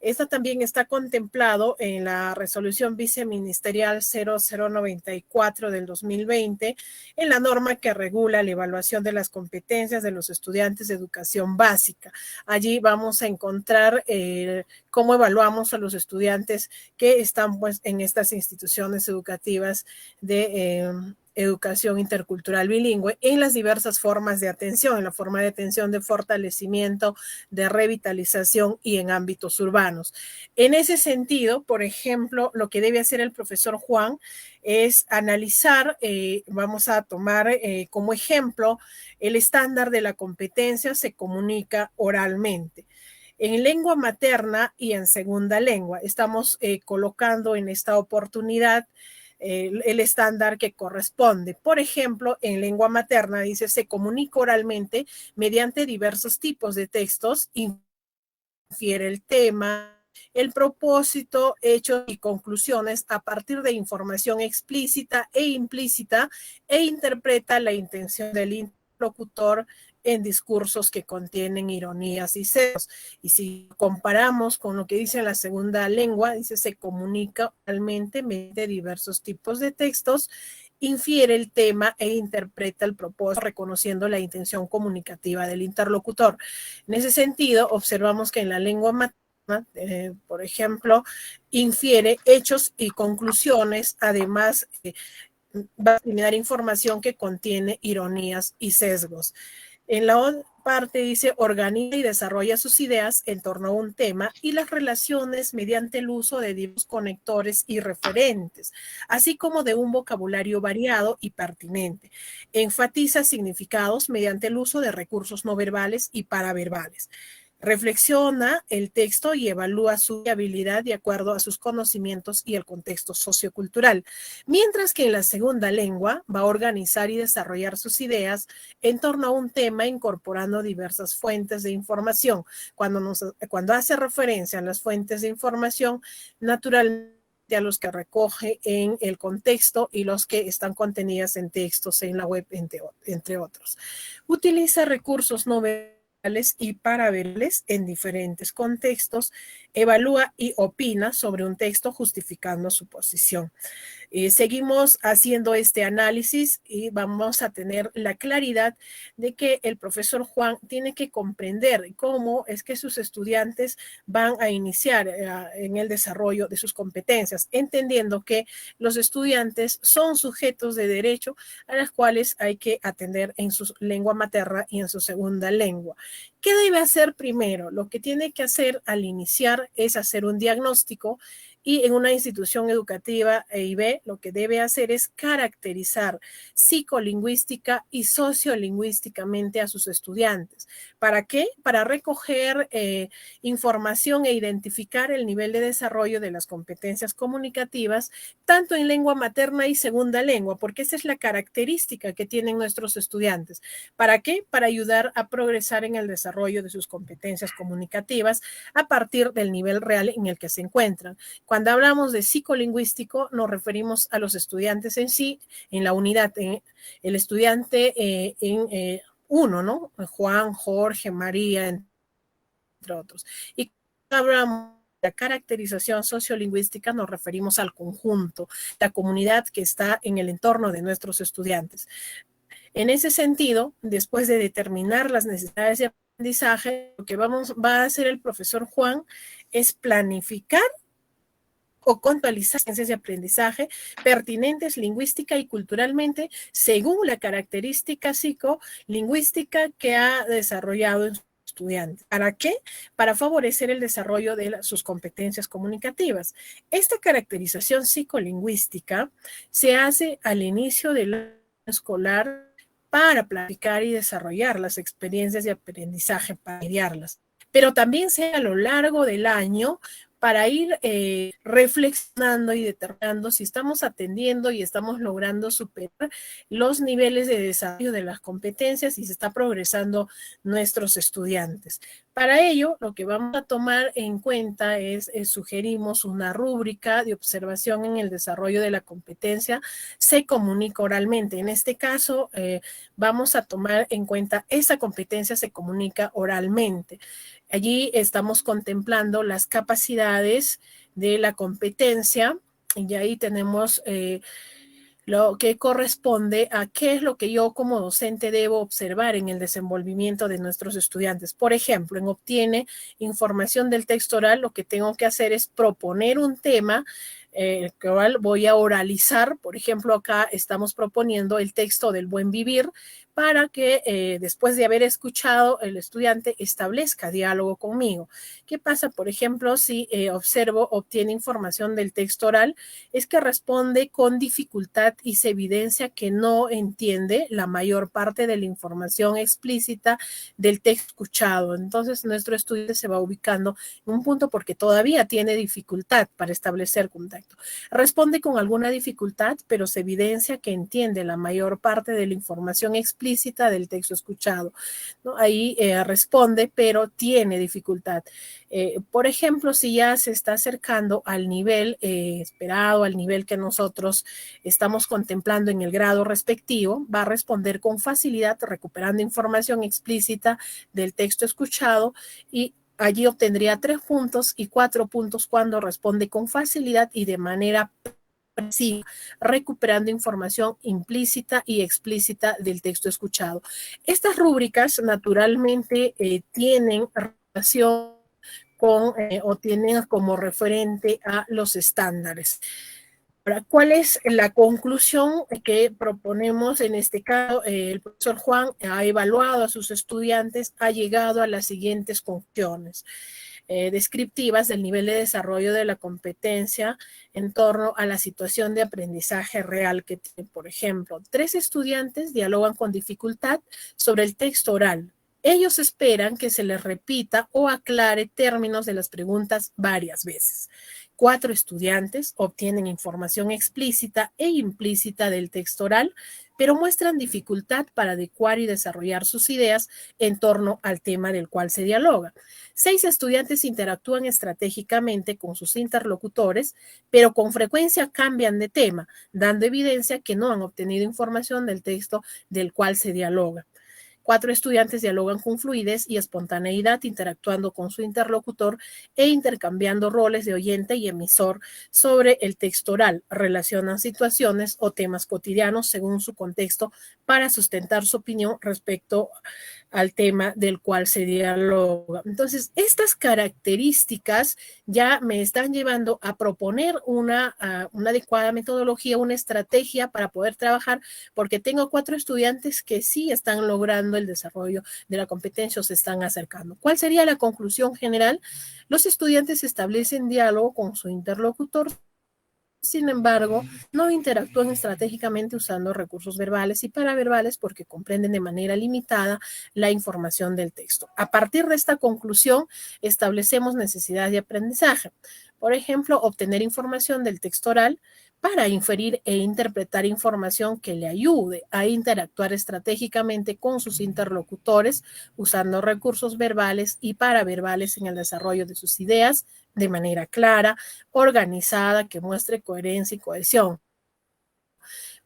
Esta también está contemplado en la resolución viceministerial 0094 del 2020, en la norma que regula la evaluación de las competencias de los estudiantes de educación básica. Allí vamos a encontrar cómo evaluamos a los estudiantes que están pues, en estas instituciones educativas de educación intercultural bilingüe en las diversas formas de atención, en la forma de atención de fortalecimiento, de revitalización y en ámbitos urbanos. En ese sentido, por ejemplo, lo que debe hacer el profesor Juan es analizar, vamos a tomar como ejemplo, el estándar de la competencia se comunica oralmente. En lengua materna y en segunda lengua, estamos colocando en esta oportunidad el estándar que corresponde. Por ejemplo, en lengua materna dice, se comunica oralmente mediante diversos tipos de textos, infiere el tema, el propósito, hechos y conclusiones a partir de información explícita e implícita e interpreta la intención del interlocutor en discursos que contienen ironías y sesgos. Y si comparamos con lo que dice la segunda lengua, dice se comunica oralmente mediante diversos tipos de textos, infiere el tema e interpreta el propósito reconociendo la intención comunicativa del interlocutor. En ese sentido, observamos que en la lengua materna, por ejemplo, infiere hechos y conclusiones, además va a discriminar información que contiene ironías y sesgos. En la otra parte dice, organiza y desarrolla sus ideas en torno a un tema y las relaciones mediante el uso de diversos conectores y referentes, así como de un vocabulario variado y pertinente. Enfatiza significados mediante el uso de recursos no verbales y paraverbales. Reflexiona el texto y evalúa su viabilidad de acuerdo a sus conocimientos y el contexto sociocultural, mientras que en la segunda lengua va a organizar y desarrollar sus ideas en torno a un tema incorporando diversas fuentes de información. Cuando hace referencia a las fuentes de información, naturalmente a los que recoge en el contexto y los que están contenidas en textos en la web, entre otros. Utiliza recursos no verbales y paraverbales en diferentes contextos, evalúa y opina sobre un texto justificando su posición. Seguimos haciendo este análisis y vamos a tener la claridad de que el profesor Juan tiene que comprender cómo es que sus estudiantes van a iniciar en el desarrollo de sus competencias, entendiendo que los estudiantes son sujetos de derecho a las cuales hay que atender en su lengua materna y en su segunda lengua. ¿Qué debe hacer primero? Lo que tiene que hacer al iniciar es hacer un diagnóstico, y en una institución educativa EIB lo que debe hacer es caracterizar psicolingüística y sociolingüísticamente a sus estudiantes. ¿Para qué? Para recoger información e identificar el nivel de desarrollo de las competencias comunicativas, tanto en lengua materna y segunda lengua, porque esa es la característica que tienen nuestros estudiantes. ¿Para qué? Para ayudar a progresar en el desarrollo de sus competencias comunicativas a partir del nivel real en el que se encuentran. Cuando hablamos de psicolingüístico, nos referimos a los estudiantes en sí, en la unidad, el estudiante en uno, ¿no? Juan, Jorge, María, entre otros. Y cuando hablamos de la caracterización sociolingüística, nos referimos al conjunto, la comunidad que está en el entorno de nuestros estudiantes. En ese sentido, después de determinar las necesidades de aprendizaje, lo que va a hacer el profesor Juan es planificar o contextualizar ciencias de aprendizaje pertinentes lingüística y culturalmente según la característica psicolingüística que ha desarrollado en su estudiante. ¿Para qué? Para favorecer el desarrollo de sus competencias comunicativas. Esta caracterización psicolingüística se hace al inicio del año escolar para planificar y desarrollar las experiencias de aprendizaje, para mediarlas, pero también sea a lo largo del año para ir reflexionando y determinando si estamos atendiendo y estamos logrando superar los niveles de desarrollo de las competencias y se está progresando nuestros estudiantes. Para ello, lo que vamos a tomar en cuenta es sugerimos una rúbrica de observación en el desarrollo de la competencia, se comunica oralmente. En este caso, vamos a tomar en cuenta esa competencia se comunica oralmente. Allí estamos contemplando las capacidades de la competencia y ahí tenemos lo que corresponde a qué es lo que yo como docente debo observar en el desenvolvimiento de nuestros estudiantes. Por ejemplo, en obtiene información del texto oral, lo que tengo que hacer es proponer un tema que voy a oralizar. Por ejemplo, acá estamos proponiendo el texto del buen vivir para que después de haber escuchado el estudiante establezca diálogo conmigo. ¿Qué pasa, por ejemplo, si obtiene información del texto oral? Es que responde con dificultad y se evidencia que no entiende la mayor parte de la información explícita del texto escuchado. Entonces, nuestro estudiante se va ubicando en un punto porque todavía tiene dificultad para establecer contacto. Responde con alguna dificultad, pero se evidencia que entiende la mayor parte de la información explícita del texto escuchado, ¿no? Ahí responde, pero tiene dificultad. Por ejemplo, si ya se está acercando al nivel esperado, al nivel que nosotros estamos contemplando en el grado respectivo, va a responder con facilidad, recuperando información explícita del texto escuchado y allí obtendría 3 puntos y 4 puntos cuando responde con facilidad y de manera precisa, recuperando información implícita y explícita del texto escuchado. Estas rúbricas naturalmente tienen relación con o tienen como referente a los estándares. Ahora, ¿cuál es la conclusión que proponemos en este caso? El profesor Juan ha evaluado a sus estudiantes, ha llegado a las siguientes conclusiones descriptivas del nivel de desarrollo de la competencia en torno a la situación de aprendizaje real que tiene. Por ejemplo, 3 estudiantes dialogan con dificultad sobre el texto oral. Ellos esperan que se les repita o aclare términos de las preguntas varias veces. 4 estudiantes obtienen información explícita e implícita del texto oral, pero muestran dificultad para adecuar y desarrollar sus ideas en torno al tema del cual se dialoga. 6 estudiantes interactúan estratégicamente con sus interlocutores, pero con frecuencia cambian de tema, dando evidencia que no han obtenido información del texto del cual se dialoga. 4 estudiantes dialogan con fluidez y espontaneidad, interactuando con su interlocutor e intercambiando roles de oyente y emisor sobre el texto oral. Relacionan situaciones o temas cotidianos según su contexto para sustentar su opinión respecto al tema del cual se dialoga. Entonces, estas características ya me están llevando a proponer una adecuada metodología, una estrategia para poder trabajar, porque tengo 4 estudiantes que sí están logrando el desarrollo de la competencia o se están acercando. ¿Cuál sería la conclusión general? Los estudiantes establecen diálogo con su interlocutor. Sin embargo, no interactúan estratégicamente usando recursos verbales y paraverbales porque comprenden de manera limitada la información del texto. A partir de esta conclusión, establecemos necesidades de aprendizaje. Por ejemplo, obtener información del texto oral para inferir e interpretar información que le ayude a interactuar estratégicamente con sus interlocutores usando recursos verbales y paraverbales en el desarrollo de sus ideas de manera clara, organizada, que muestre coherencia y cohesión.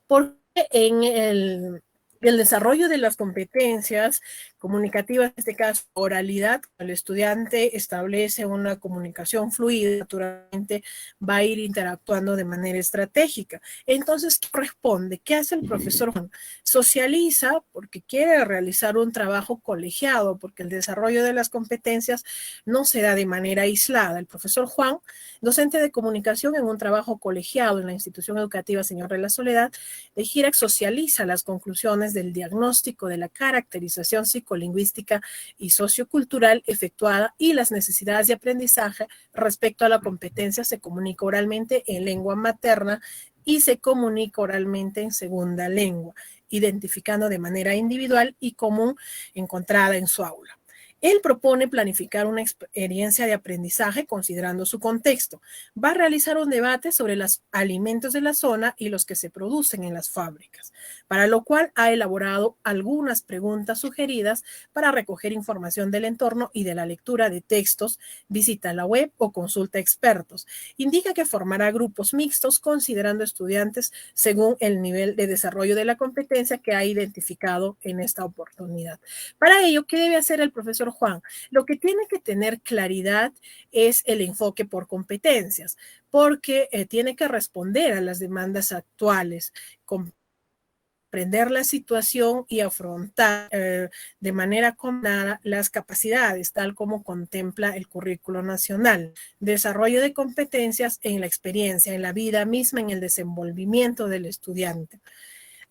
Porque en el desarrollo de las competencias comunicativas, en este caso oralidad, el estudiante establece una comunicación fluida, naturalmente va a ir interactuando de manera estratégica. Entonces, ¿qué corresponde? ¿Qué hace el profesor Juan? Socializa porque quiere realizar un trabajo colegiado, porque el desarrollo de las competencias no se da de manera aislada. El profesor Juan, docente de comunicación en un trabajo colegiado en la institución educativa Señor de la Soledad, de Girac, socializa las conclusiones del diagnóstico de la caracterización psicolingüística y sociocultural efectuada y las necesidades de aprendizaje respecto a la competencia. Se comunica oralmente en lengua materna y se comunica oralmente en segunda lengua, identificando de manera individual y común encontrada en su aula. Él propone planificar una experiencia de aprendizaje considerando su contexto. Va a realizar un debate sobre los alimentos de la zona y los que se producen en las fábricas, para lo cual ha elaborado algunas preguntas sugeridas para recoger información del entorno y de la lectura de textos, visita la web o consulta a expertos. Indica que formará grupos mixtos considerando estudiantes según el nivel de desarrollo de la competencia que ha identificado en esta oportunidad. Para ello, ¿qué debe hacer el profesor Juan? Lo que tiene que tener claridad es el enfoque por competencias, porque tiene que responder a las demandas actuales, comprender la situación y afrontar de manera combinada las capacidades, tal como contempla el currículo nacional. Desarrollo de competencias en la experiencia, en la vida misma, en el desenvolvimiento del estudiante.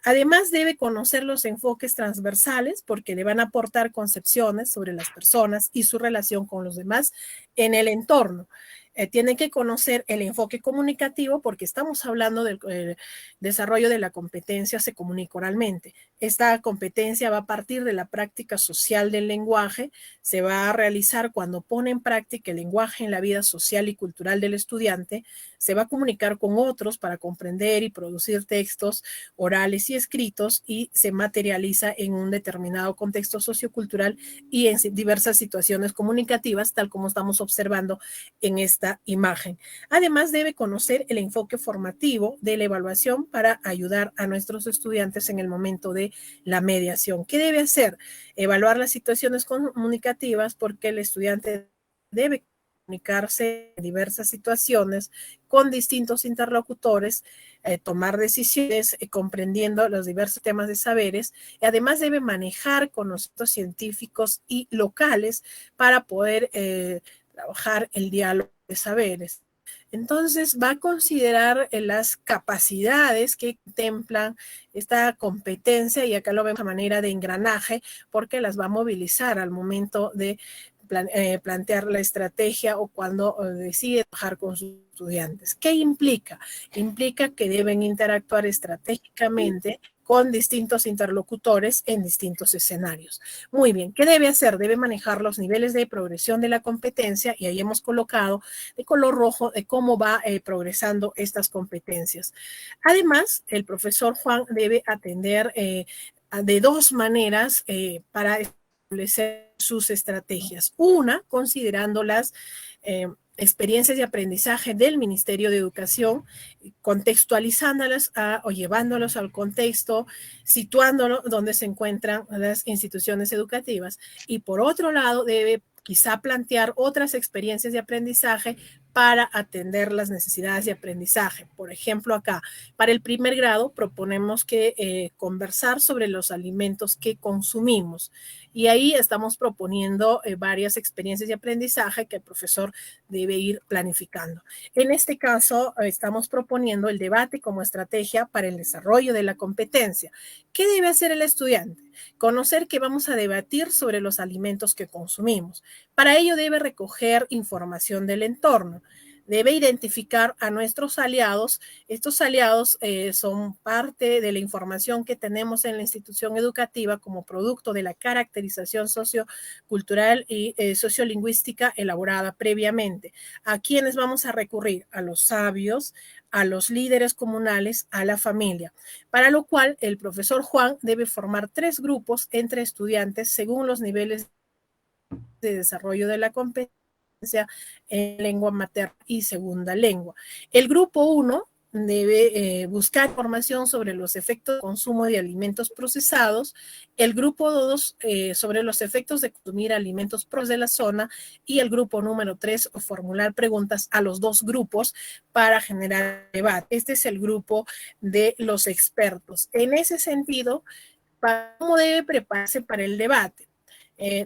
Además, debe conocer los enfoques transversales porque le van a aportar concepciones sobre las personas y su relación con los demás en el entorno. Tiene que conocer el enfoque comunicativo porque estamos hablando del desarrollo de la competencia se comunica oralmente. Esta competencia va a partir de la práctica social del lenguaje, se va a realizar cuando pone en práctica el lenguaje en la vida social y cultural del estudiante, se va a comunicar con otros para comprender y producir textos orales y escritos y se materializa en un determinado contexto sociocultural y en diversas situaciones comunicativas, tal como estamos observando en esta imagen. Además, debe conocer el enfoque formativo de la evaluación para ayudar a nuestros estudiantes en el momento de la mediación. ¿Qué debe hacer? Evaluar las situaciones comunicativas porque el estudiante debe comunicarse en diversas situaciones con distintos interlocutores, tomar decisiones comprendiendo los diversos temas de saberes y además debe manejar conocimientos científicos y locales para poder trabajar el diálogo de saberes. Entonces va a considerar las capacidades que contemplan esta competencia y acá lo vemos a manera de engranaje porque las va a movilizar al momento de plantear la estrategia o cuando decide trabajar con sus estudiantes. ¿Qué implica? Implica que deben interactuar estratégicamente con distintos interlocutores en distintos escenarios. Muy bien, ¿qué debe hacer? Debe manejar los niveles de progresión de la competencia y ahí hemos colocado de color rojo de cómo va progresando estas competencias. Además, el profesor Juan debe atender de dos maneras para establecer sus estrategias. Una, considerando experiencias de aprendizaje del Ministerio de Educación, contextualizándolas o llevándolos al contexto, situándolos donde se encuentran las instituciones educativas. Y por otro lado, debe quizá plantear otras experiencias de aprendizaje para atender las necesidades de aprendizaje. Por ejemplo, acá, para el primer grado, proponemos que conversar sobre los alimentos que consumimos. Y ahí estamos proponiendo varias experiencias de aprendizaje que el profesor debe ir planificando. En este caso, estamos proponiendo el debate como estrategia para el desarrollo de la competencia. ¿Qué debe hacer el estudiante? Conocer que vamos a debatir sobre los alimentos que consumimos. Para ello debe recoger información del entorno. Debe identificar a nuestros aliados. Estos aliados son parte de la información que tenemos en la institución educativa como producto de la caracterización sociocultural y sociolingüística elaborada previamente. ¿A quiénes vamos a recurrir? A los sabios, a los líderes comunales, a la familia, para lo cual el profesor Juan debe formar 3 grupos entre estudiantes según los niveles de desarrollo de la competencia en lengua materna y segunda lengua. El grupo 1 debe buscar información sobre los efectos de consumo de alimentos procesados, el grupo 2 sobre los efectos de consumir alimentos procesados de la zona y el grupo número 3 formular preguntas a los 2 grupos para generar debate. Este es el grupo de los expertos. En ese sentido, ¿cómo debe prepararse para el debate?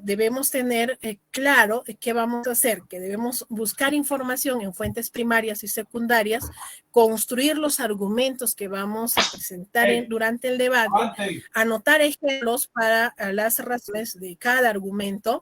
Debemos tener claro qué vamos a hacer, que debemos buscar información en fuentes primarias y secundarias, construir los argumentos que vamos a presentar durante el debate, anotar ejemplos para las razones de cada argumento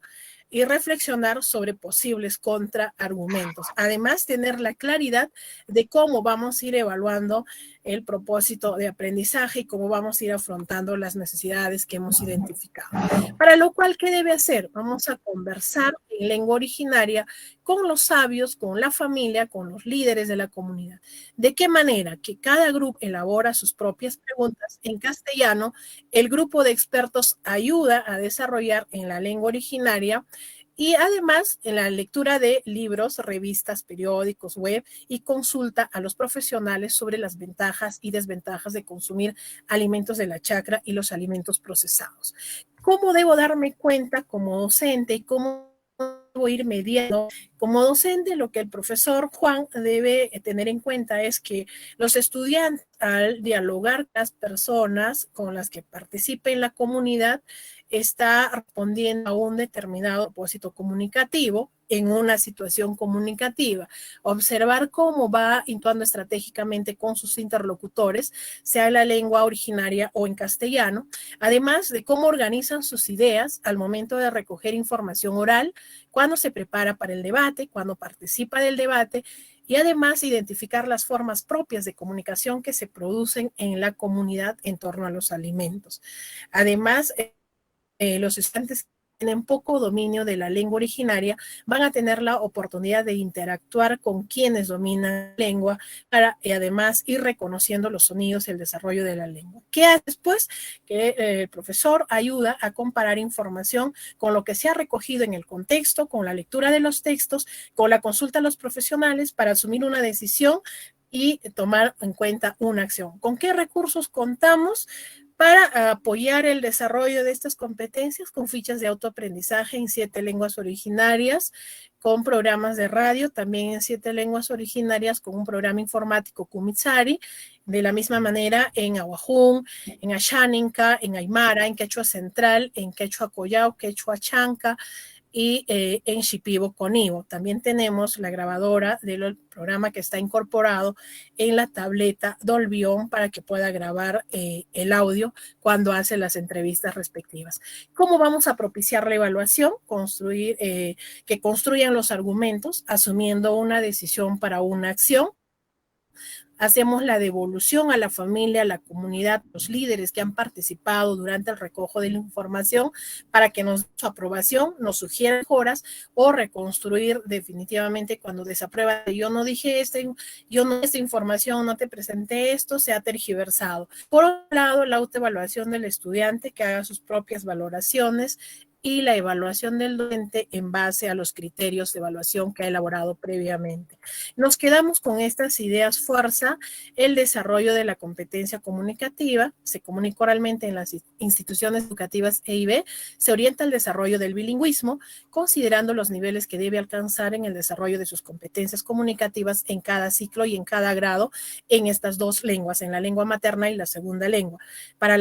y reflexionar sobre posibles contraargumentos. Además, tener la claridad de cómo vamos a ir evaluando el propósito de aprendizaje y cómo vamos a ir afrontando las necesidades que hemos identificado. Para lo cual, ¿qué debe hacer? Vamos a conversar en lengua originaria con los sabios, con la familia, con los líderes de la comunidad. ¿De qué manera? Que cada grupo elabora sus propias preguntas en castellano, el grupo de expertos ayuda a desarrollar en la lengua originaria y además en la lectura de libros, revistas, periódicos, web y consulta a los profesionales sobre las ventajas y desventajas de consumir alimentos de la chacra y los alimentos procesados. ¿Cómo debo darme cuenta como docente y cómo debo ir mediando? Como docente, lo que el profesor Juan debe tener en cuenta es que los estudiantes, al dialogar con las personas con las que participe en la comunidad, está respondiendo a un determinado propósito comunicativo en una situación comunicativa. Observar cómo va actuando estratégicamente con sus interlocutores, sea en la lengua originaria o en castellano, además de cómo organizan sus ideas al momento de recoger información oral, cuando se prepara para el debate, cuando participa del debate, y además identificar las formas propias de comunicación que se producen en la comunidad en torno a los alimentos. Además, los estudiantes que tienen poco dominio de la lengua originaria van a tener la oportunidad de interactuar con quienes dominan la lengua para además ir reconociendo los sonidos y el desarrollo de la lengua. ¿Qué hace después? Que el profesor ayuda a comparar información con lo que se ha recogido en el contexto, con la lectura de los textos, con la consulta a los profesionales para asumir una decisión y tomar en cuenta una acción. ¿Con qué recursos contamos para apoyar el desarrollo de estas competencias? Con fichas de autoaprendizaje en 7 lenguas originarias, con programas de radio también en 7 lenguas originarias, con un programa informático Kumitsari, de la misma manera en Ahuajún, en Ashaninka, en Aymara, en Quechua Central, en Quechua Collao, Quechua Chanca, y en Shipibo Conibo. También tenemos la grabadora del programa que está incorporado en la tableta Dolby On para que pueda grabar el audio cuando hace las entrevistas respectivas. ¿Cómo vamos a propiciar la evaluación? Que construyan los argumentos asumiendo una decisión para una acción. Hacemos la devolución a la familia, a la comunidad, los líderes que han participado durante el recojo de la información para que nos den su aprobación, nos sugieran mejoras o reconstruir definitivamente cuando desaprueba. Yo no dije esta información, no te presenté esto, se ha tergiversado. Por otro lado, la autoevaluación del estudiante que haga sus propias valoraciones y la evaluación del docente en base a los criterios de evaluación que ha elaborado previamente. Nos quedamos con estas ideas fuerza: el desarrollo de la competencia comunicativa, se comunica oralmente en las instituciones educativas EIB, se orienta al desarrollo del bilingüismo, considerando los niveles que debe alcanzar en el desarrollo de sus competencias comunicativas en cada ciclo y en cada grado en estas dos lenguas, en la lengua materna y la segunda lengua. Para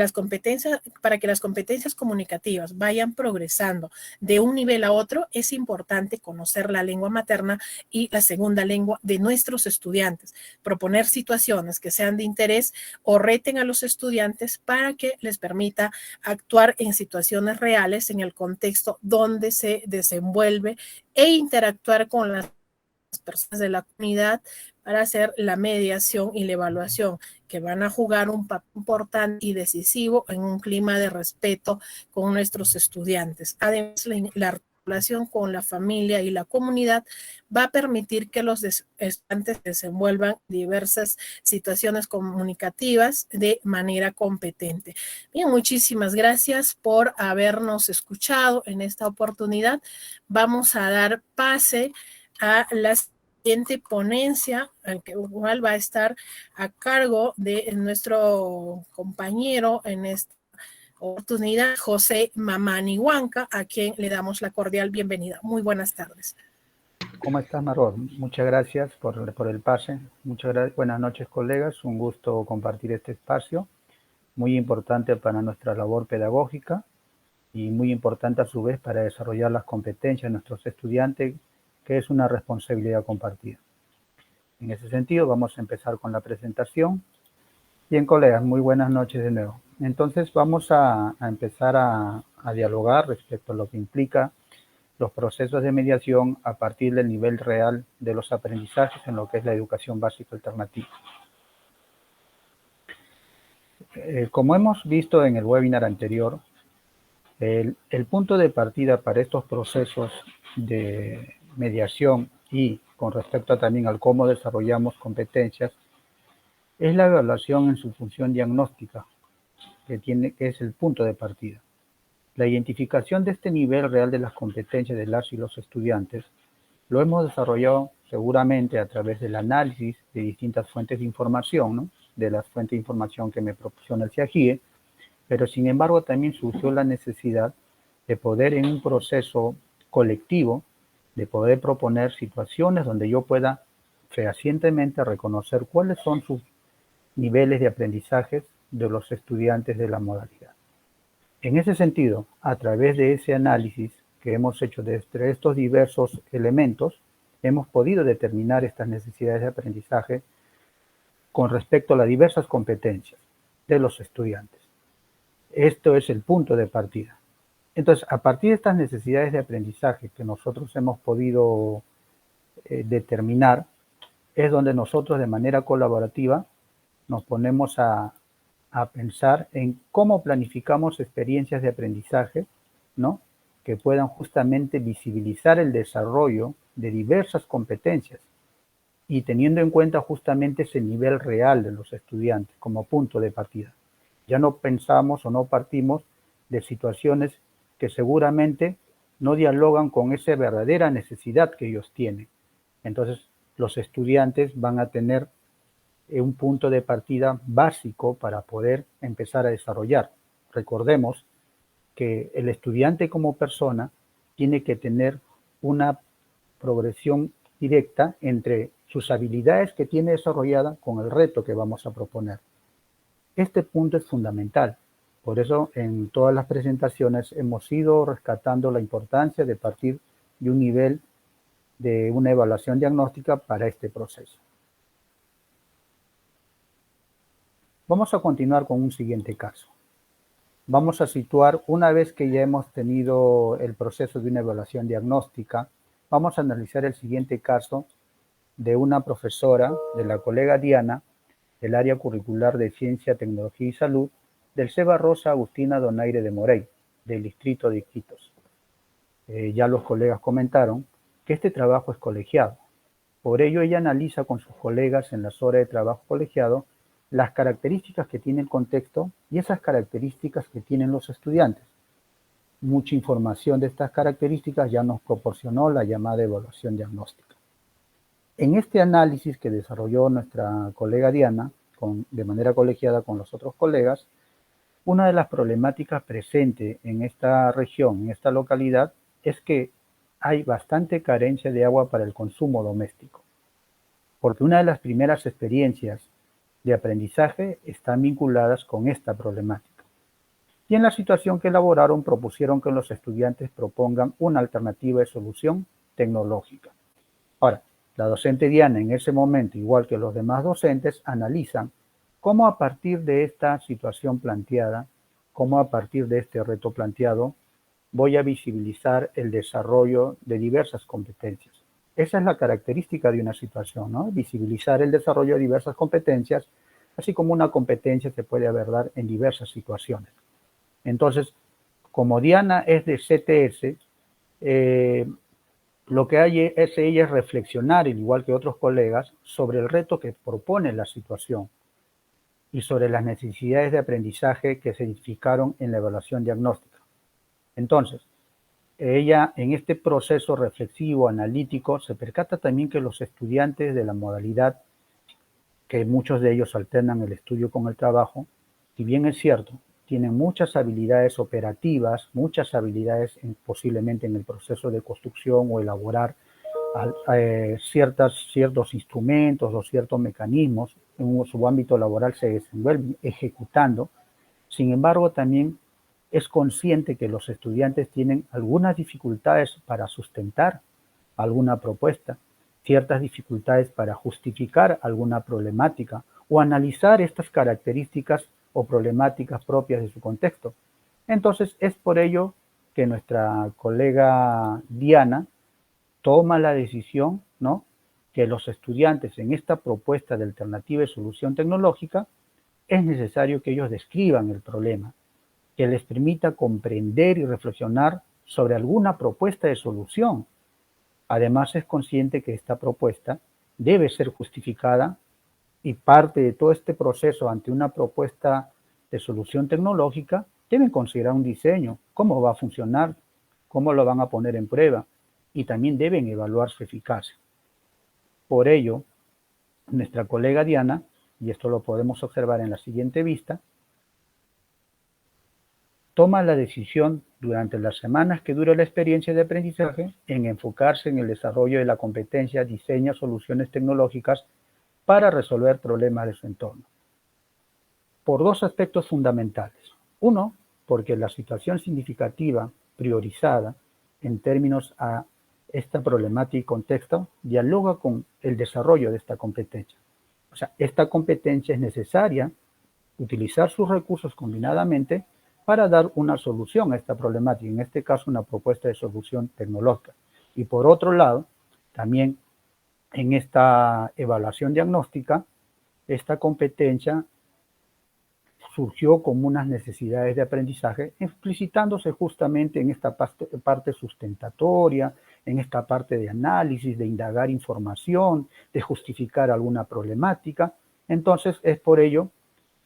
que las competencias comunicativas vayan progresando de un nivel a otro, es importante conocer la lengua materna y la segunda lengua de nuestros estudiantes, proponer situaciones que sean de interés o reten a los estudiantes para que les permita actuar en situaciones reales en el contexto donde se desenvuelve e interactuar con las personas de la comunidad para hacer la mediación y la evaluación, que van a jugar un papel importante y decisivo en un clima de respeto con nuestros estudiantes. Además, la relación con la familia y la comunidad va a permitir que los estudiantes desenvuelvan diversas situaciones comunicativas de manera competente. Bien, muchísimas gracias por habernos escuchado en esta oportunidad. Vamos a dar pase a la siguiente ponencia, que igual va a estar a cargo de nuestro compañero en esta oportunidad, José Mamani Huanca, a quien le damos la cordial bienvenida. Muy buenas tardes. ¿Cómo estás, Margot? Muchas gracias por el pase. Muchas gracias. Buenas noches, colegas. Un gusto compartir este espacio, muy importante para nuestra labor pedagógica y muy importante a su vez para desarrollar las competencias de nuestros estudiantes, que es una responsabilidad compartida. En ese sentido, vamos a empezar con la presentación. Bien, colegas, muy buenas noches de nuevo. Entonces, vamos a empezar a dialogar respecto a lo que implica los procesos de mediación a partir del nivel real de los aprendizajes en lo que es la educación básica alternativa. Como hemos visto en el webinar anterior, el punto de partida para estos procesos de mediación y con respecto también al cómo desarrollamos competencias es la evaluación en su función diagnóstica, que es el punto de partida. La identificación de este nivel real de las competencias de las y los estudiantes lo hemos desarrollado seguramente a través del análisis de distintas fuentes de información, ¿no? De las fuentes de información que me proporciona el CIAGIE, pero sin embargo también surgió la necesidad de poder en un proceso colectivo, de poder proponer situaciones donde yo pueda fehacientemente reconocer cuáles son sus niveles de aprendizaje de los estudiantes de la modalidad. En ese sentido, a través de ese análisis que hemos hecho de estos diversos elementos, hemos podido determinar estas necesidades de aprendizaje con respecto a las diversas competencias de los estudiantes. Esto es el punto de partida. Entonces, a partir de estas necesidades de aprendizaje que nosotros hemos podido determinar, es donde nosotros de manera colaborativa nos ponemos a pensar en cómo planificamos experiencias de aprendizaje, ¿no? Que puedan justamente visibilizar el desarrollo de diversas competencias y teniendo en cuenta justamente ese nivel real de los estudiantes como punto de partida. Ya no pensamos o no partimos de situaciones que seguramente no dialogan con esa verdadera necesidad que ellos tienen. Entonces, los estudiantes van a tener un punto de partida básico para poder empezar a desarrollar. Recordemos que el estudiante como persona tiene que tener una progresión directa entre sus habilidades que tiene desarrollada con el reto que vamos a proponer. Este punto es fundamental. Por eso en todas las presentaciones hemos ido rescatando la importancia de partir de un nivel de una evaluación diagnóstica para este proceso. Vamos a continuar con un siguiente caso. Vamos a situar, una vez que ya hemos tenido el proceso de una evaluación diagnóstica, vamos a analizar el siguiente caso de una profesora, de la colega Diana, del área curricular de Ciencia, Tecnología y Salud, del CEBA Rosa Agustina Donaire de Morey, del distrito de Iquitos. Ya los colegas comentaron que este trabajo es colegiado. Por ello, ella analiza con sus colegas en las horas de trabajo colegiado las características que tiene el contexto y esas características que tienen los estudiantes. mucha información de estas características ya nos proporcionó la llamada evaluación diagnóstica. En este análisis que desarrolló nuestra colega Diana, de manera colegiada con los otros colegas, una de las problemáticas presentes en esta región, en esta localidad, es que hay bastante carencia de agua para el consumo doméstico, porque una de las primeras experiencias de aprendizaje están vinculadas con esta problemática. Y en la situación que elaboraron propusieron que los estudiantes propongan una alternativa de solución tecnológica. Ahora, la docente Diana en ese momento, igual que los demás docentes, analizan cómo a partir de esta situación planteada, cómo a partir de este reto planteado, voy a visibilizar el desarrollo de diversas competencias. Esa es la característica de una situación, ¿no? Visibilizar el desarrollo de diversas competencias, así como una competencia se puede abordar en diversas situaciones. Entonces, como Diana es de CTS, lo que hay es ella es reflexionar, al igual que otros colegas, sobre el reto que propone la situación y sobre las necesidades de aprendizaje que se identificaron en la evaluación diagnóstica. Entonces, ella en este proceso reflexivo, analítico, se percata también que los estudiantes de la modalidad, que muchos de ellos alternan el estudio con el trabajo, si bien es cierto, tienen muchas habilidades operativas, muchas habilidades posiblemente en el proceso de construcción o elaborar ciertos instrumentos o ciertos mecanismos en su ámbito laboral se desenvuelven ejecutando. Sin embargo, también es consciente que los estudiantes tienen algunas dificultades para sustentar alguna propuesta, ciertas dificultades para justificar alguna problemática o analizar estas características o problemáticas propias de su contexto. Entonces, es por ello que nuestra colega Diana toma la decisión, ¿no?, que los estudiantes en esta propuesta de alternativa de solución tecnológica es necesario que ellos describan el problema, que les permita comprender y reflexionar sobre alguna propuesta de solución. Además, es consciente que esta propuesta debe ser justificada y parte de todo este proceso ante una propuesta de solución tecnológica deben considerar un diseño, cómo va a funcionar, cómo lo van a poner en prueba y también deben evaluar su eficacia. Por ello, nuestra colega Diana, y esto lo podemos observar en la siguiente vista, toma la decisión durante las semanas que dura la experiencia de aprendizaje en enfocarse en el desarrollo de la competencia diseña soluciones tecnológicas para resolver problemas de su entorno. Por dos aspectos fundamentales. Uno, porque la situación significativa priorizada en términos a esta problemática y contexto dialoga con el desarrollo de esta competencia. O sea, esta competencia es necesaria utilizar sus recursos combinadamente para dar una solución a esta problemática, en este caso una propuesta de solución tecnológica. Y por otro lado, también en esta evaluación diagnóstica, esta competencia surgió como unas necesidades de aprendizaje, explicitándose justamente en esta parte sustentatoria, en esta parte de análisis, de indagar información, de justificar alguna problemática. Entonces, es por ello,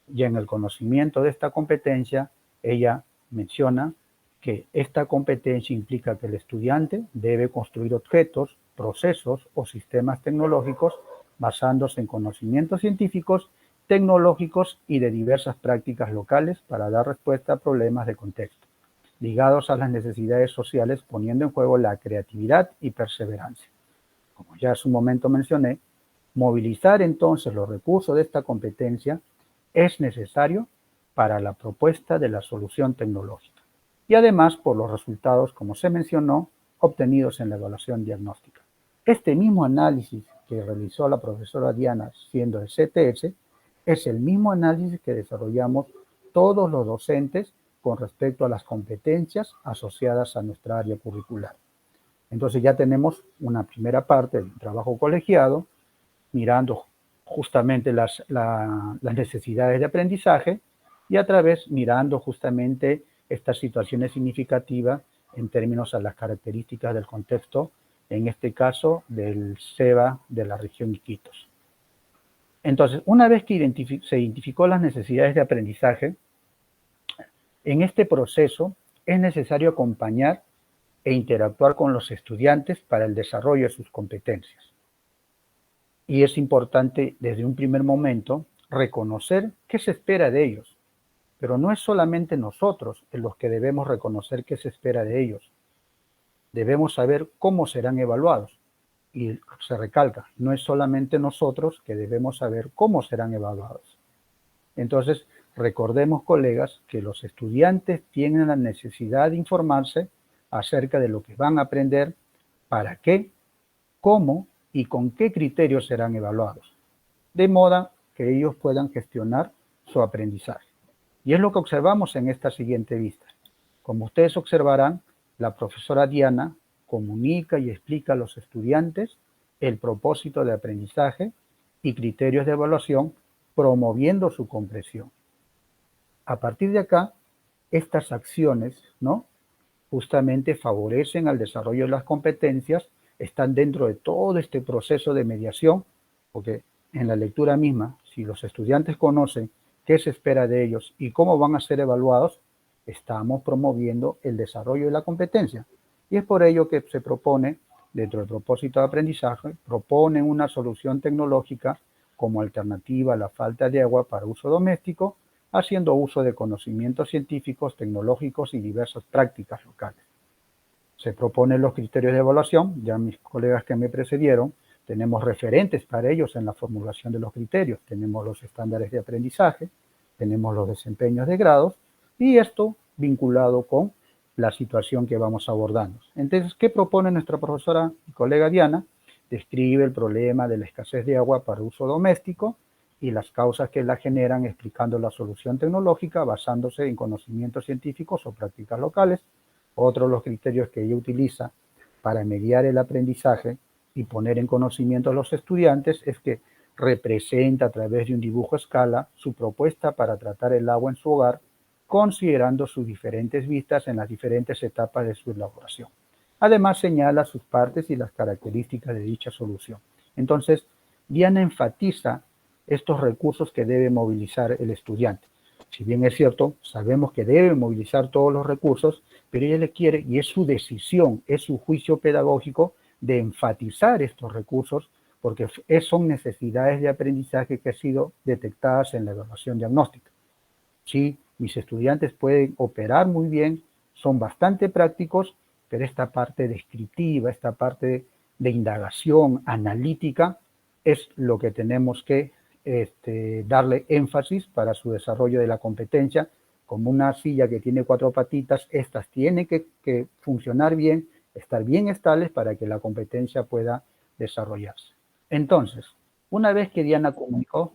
ya en el conocimiento de esta competencia, ella menciona que esta competencia implica que el estudiante debe construir objetos, procesos o sistemas tecnológicos basándose en conocimientos científicos, tecnológicos y de diversas prácticas locales para dar respuesta a problemas de contexto, ligados a las necesidades sociales, poniendo en juego la creatividad y perseverancia. Como ya hace un momento mencioné, movilizar entonces los recursos de esta competencia es necesario para la propuesta de la solución tecnológica y además por los resultados, como se mencionó, obtenidos en la evaluación diagnóstica. Este mismo análisis que realizó la profesora Diana siendo de CTS es el mismo análisis que desarrollamos todos los docentes con respecto a las competencias asociadas a nuestra área curricular. Entonces ya tenemos una primera parte del trabajo colegiado, mirando justamente las necesidades de aprendizaje y a través mirando justamente estas situaciones significativas en términos a las características del contexto, en este caso del SEBA de la región Iquitos. Entonces, una vez que se identificó las necesidades de aprendizaje, en este proceso es necesario acompañar e interactuar con los estudiantes para el desarrollo de sus competencias. Y es importante desde un primer momento reconocer qué se espera de ellos. Pero no es solamente nosotros en los que debemos reconocer qué se espera de ellos. Debemos saber cómo serán evaluados. Y se recalca, no es solamente nosotros que debemos saber cómo serán evaluados. Entonces, recordemos, colegas, que los estudiantes tienen la necesidad de informarse acerca de lo que van a aprender, para qué, cómo y con qué criterios serán evaluados, de modo que ellos puedan gestionar su aprendizaje. Y es lo que observamos en esta siguiente vista. Como ustedes observarán, la profesora Diana comunica y explica a los estudiantes el propósito de aprendizaje y criterios de evaluación, promoviendo su comprensión. A partir de acá, estas acciones, ¿no?, justamente favorecen al desarrollo de las competencias, están dentro de todo este proceso de mediación, porque en la lectura misma, si los estudiantes conocen qué se espera de ellos y cómo van a ser evaluados, estamos promoviendo el desarrollo de la competencia. Y es por ello que se propone, dentro del propósito de aprendizaje, proponen una solución tecnológica como alternativa a la falta de agua para uso doméstico, haciendo uso de conocimientos científicos, tecnológicos y diversas prácticas locales. Se proponen los criterios de evaluación, ya mis colegas que me precedieron, tenemos referentes para ellos en la formulación de los criterios, tenemos los estándares de aprendizaje, tenemos los desempeños de grados, y esto vinculado con la situación que vamos abordando. Entonces, ¿qué propone nuestra profesora y colega Diana? Describe el problema de la escasez de agua para uso doméstico y las causas que la generan, explicando la solución tecnológica basándose en conocimientos científicos o prácticas locales. Otro de los criterios que ella utiliza para mediar el aprendizaje y poner en conocimiento a los estudiantes es que representa a través de un dibujo a escala su propuesta para tratar el agua en su hogar, considerando sus diferentes vistas en las diferentes etapas de su elaboración. Además, señala sus partes y las características de dicha solución. Entonces, Diana enfatiza estos recursos que debe movilizar el estudiante. Si bien es cierto, sabemos que debe movilizar todos los recursos, pero ella le quiere, y es su decisión, es su juicio pedagógico, de enfatizar estos recursos, porque son necesidades de aprendizaje que han sido detectadas en la evaluación diagnóstica. Sí, mis estudiantes pueden operar muy bien, son bastante prácticos, pero esta parte descriptiva, esta parte de indagación analítica, es lo que tenemos que darle énfasis para su desarrollo de la competencia. Como una silla que tiene 4 patitas, estas tienen que funcionar bien, estar bien estables para que la competencia pueda desarrollarse. Entonces, una vez que Diana comunicó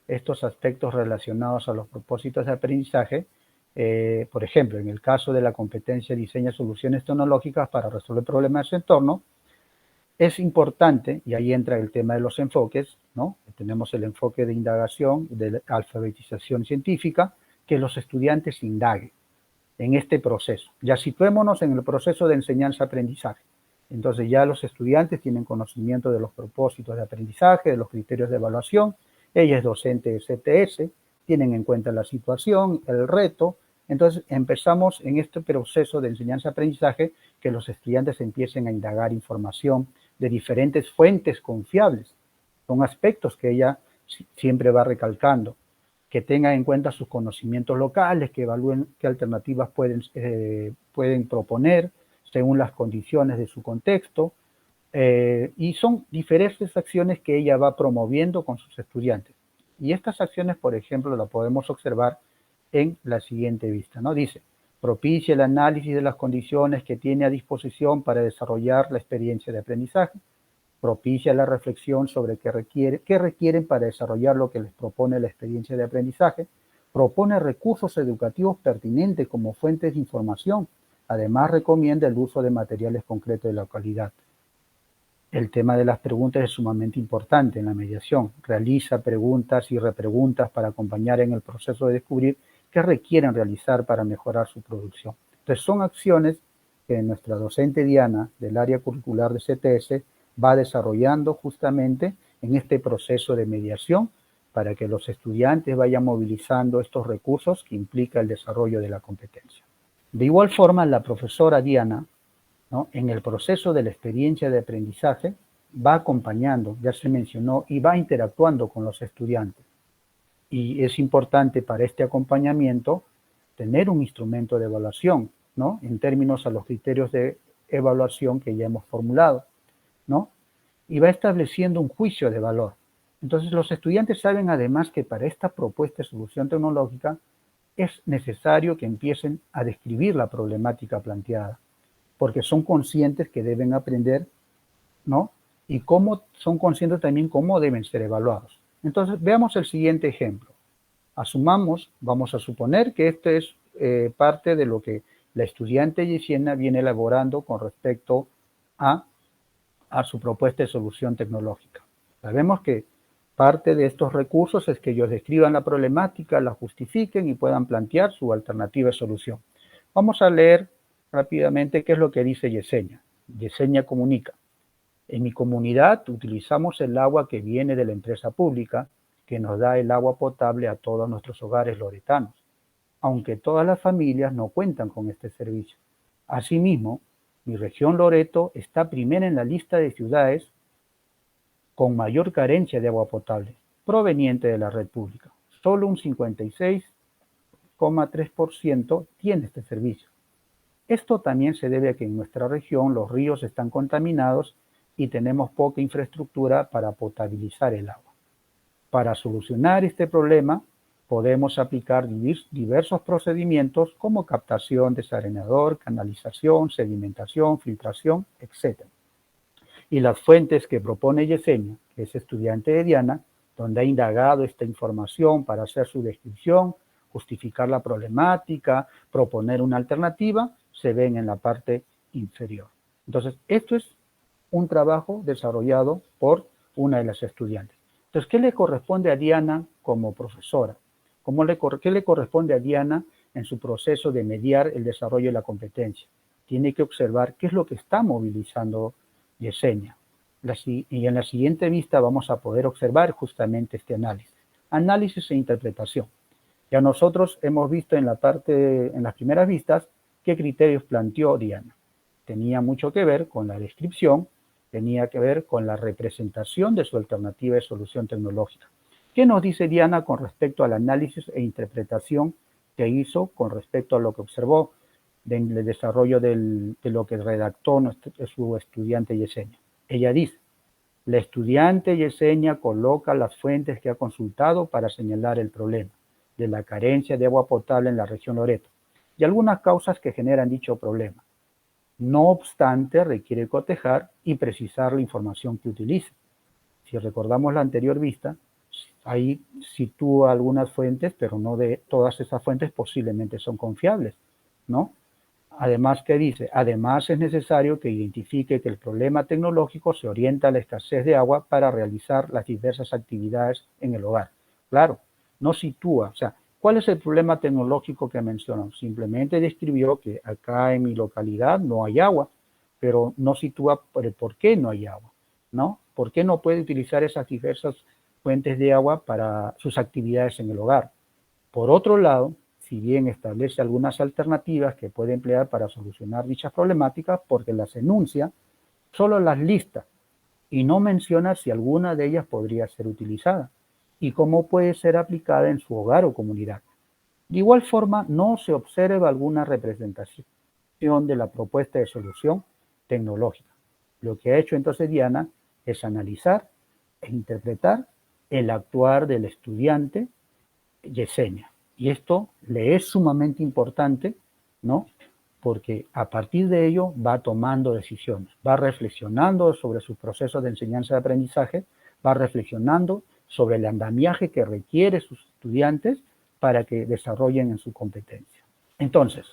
estos aspectos relacionados a los propósitos de aprendizaje, por ejemplo, en el caso de la competencia diseña soluciones tecnológicas para resolver problemas de su entorno, es importante, y ahí entra el tema de los enfoques, ¿no? Tenemos el enfoque de indagación, de alfabetización científica, que los estudiantes indaguen en este proceso. Ya situémonos en el proceso de enseñanza-aprendizaje. Entonces ya los estudiantes tienen conocimiento de los propósitos de aprendizaje, de los criterios de evaluación. Ella es docente de CTS, tienen en cuenta la situación, el reto. Entonces empezamos en este proceso de enseñanza-aprendizaje que los estudiantes empiecen a indagar información de diferentes fuentes confiables. Son aspectos que ella siempre va recalcando, que tengan en cuenta sus conocimientos locales, que evalúen qué alternativas pueden proponer según las condiciones de su contexto, y son diferentes acciones que ella va promoviendo con sus estudiantes. Y estas acciones, por ejemplo, las podemos observar en la siguiente vista, ¿no? Dice, propicia el análisis de las condiciones que tiene a disposición para desarrollar la experiencia de aprendizaje, propicia la reflexión sobre qué requieren para desarrollar lo que les propone la experiencia de aprendizaje, propone recursos educativos pertinentes como fuentes de información, además recomienda el uso de materiales concretos de la localidad. El tema de las preguntas es sumamente importante en la mediación. Realiza preguntas y repreguntas para acompañar en el proceso de descubrir qué requieren realizar para mejorar su producción. Entonces son acciones que nuestra docente Diana del área curricular de CTS va desarrollando justamente en este proceso de mediación para que los estudiantes vayan movilizando estos recursos que implica el desarrollo de la competencia. De igual forma, la profesora Diana, ¿no?, en el proceso de la experiencia de aprendizaje, va acompañando, ya se mencionó, y va interactuando con los estudiantes. Y es importante para este acompañamiento tener un instrumento de evaluación, ¿no?, en términos a los criterios de evaluación que ya hemos formulado, ¿no? Y va estableciendo un juicio de valor. Entonces, los estudiantes saben además que para esta propuesta de solución tecnológica es necesario que empiecen a describir la problemática planteada, porque son conscientes que deben aprender, ¿no? Y cómo son conscientes también cómo deben ser evaluados. Entonces, veamos el siguiente ejemplo. Vamos a suponer que este es parte de lo que la estudiante Yesenia viene elaborando con respecto a su propuesta de solución tecnológica. Sabemos que parte de estos recursos es que ellos describan la problemática, la justifiquen y puedan plantear su alternativa de solución. Vamos a leer rápidamente qué es lo que dice Yesenia. Yesenia comunica: en mi comunidad utilizamos el agua que viene de la empresa pública que nos da el agua potable a todos nuestros hogares loretanos, aunque todas las familias no cuentan con este servicio. Asimismo, mi región Loreto está primera en la lista de ciudades con mayor carencia de agua potable, proveniente de la red pública. Solo un 56,3% tiene este servicio. Esto también se debe a que en nuestra región los ríos están contaminados y tenemos poca infraestructura para potabilizar el agua. Para solucionar este problema, podemos aplicar diversos procedimientos como captación, desarenador, canalización, sedimentación, filtración, etc. Y las fuentes que propone Yesenia, que es estudiante de Diana, donde ha indagado esta información para hacer su descripción, justificar la problemática, proponer una alternativa, se ven en la parte inferior. Entonces, esto es un trabajo desarrollado por una de las estudiantes. Entonces, ¿qué le corresponde a Diana como profesora? ¿Qué le corresponde a Diana en su proceso de mediar el desarrollo de la competencia? Tiene que observar qué es lo que está movilizando Yesenia. Y en la siguiente vista vamos a poder observar justamente este análisis. Análisis e interpretación. Ya nosotros hemos visto en las primeras vistas, qué criterios planteó Diana. Tenía mucho que ver con la descripción, tenía que ver con la representación de su alternativa de solución tecnológica. ¿Qué nos dice Diana con respecto al análisis e interpretación que hizo con respecto a lo que observó del desarrollo de lo que redactó su estudiante Yesenia? Ella dice: la estudiante Yesenia coloca las fuentes que ha consultado para señalar el problema de la carencia de agua potable en la región Loreto y algunas causas que generan dicho problema. No obstante, requiere cotejar y precisar la información que utiliza. Si recordamos la anterior vista, ahí sitúa algunas fuentes, pero no de todas esas fuentes posiblemente son confiables, ¿no? Además, ¿qué dice? Además, es necesario que identifique que el problema tecnológico se orienta a la escasez de agua para realizar las diversas actividades en el hogar. Claro, no sitúa, o sea, ¿cuál es el problema tecnológico que mencionó? Simplemente describió que acá en mi localidad no hay agua, pero no sitúa por qué no hay agua, ¿no? ¿Por qué no puede utilizar esas diversas fuentes de agua para sus actividades en el hogar? Por otro lado, si bien establece algunas alternativas que puede emplear para solucionar dichas problemáticas, porque las enuncia, solo las lista y no menciona si alguna de ellas podría ser utilizada y cómo puede ser aplicada en su hogar o comunidad. De igual forma, no se observa alguna representación de la propuesta de solución tecnológica. Lo que ha hecho entonces Diana es analizar e interpretar el actuar del estudiante Yesenia. Y esto le es sumamente importante, ¿no? Porque a partir de ello va tomando decisiones, va reflexionando sobre sus procesos de enseñanza y aprendizaje, va reflexionando sobre el andamiaje que requiere sus estudiantes para que desarrollen en su competencia. Entonces,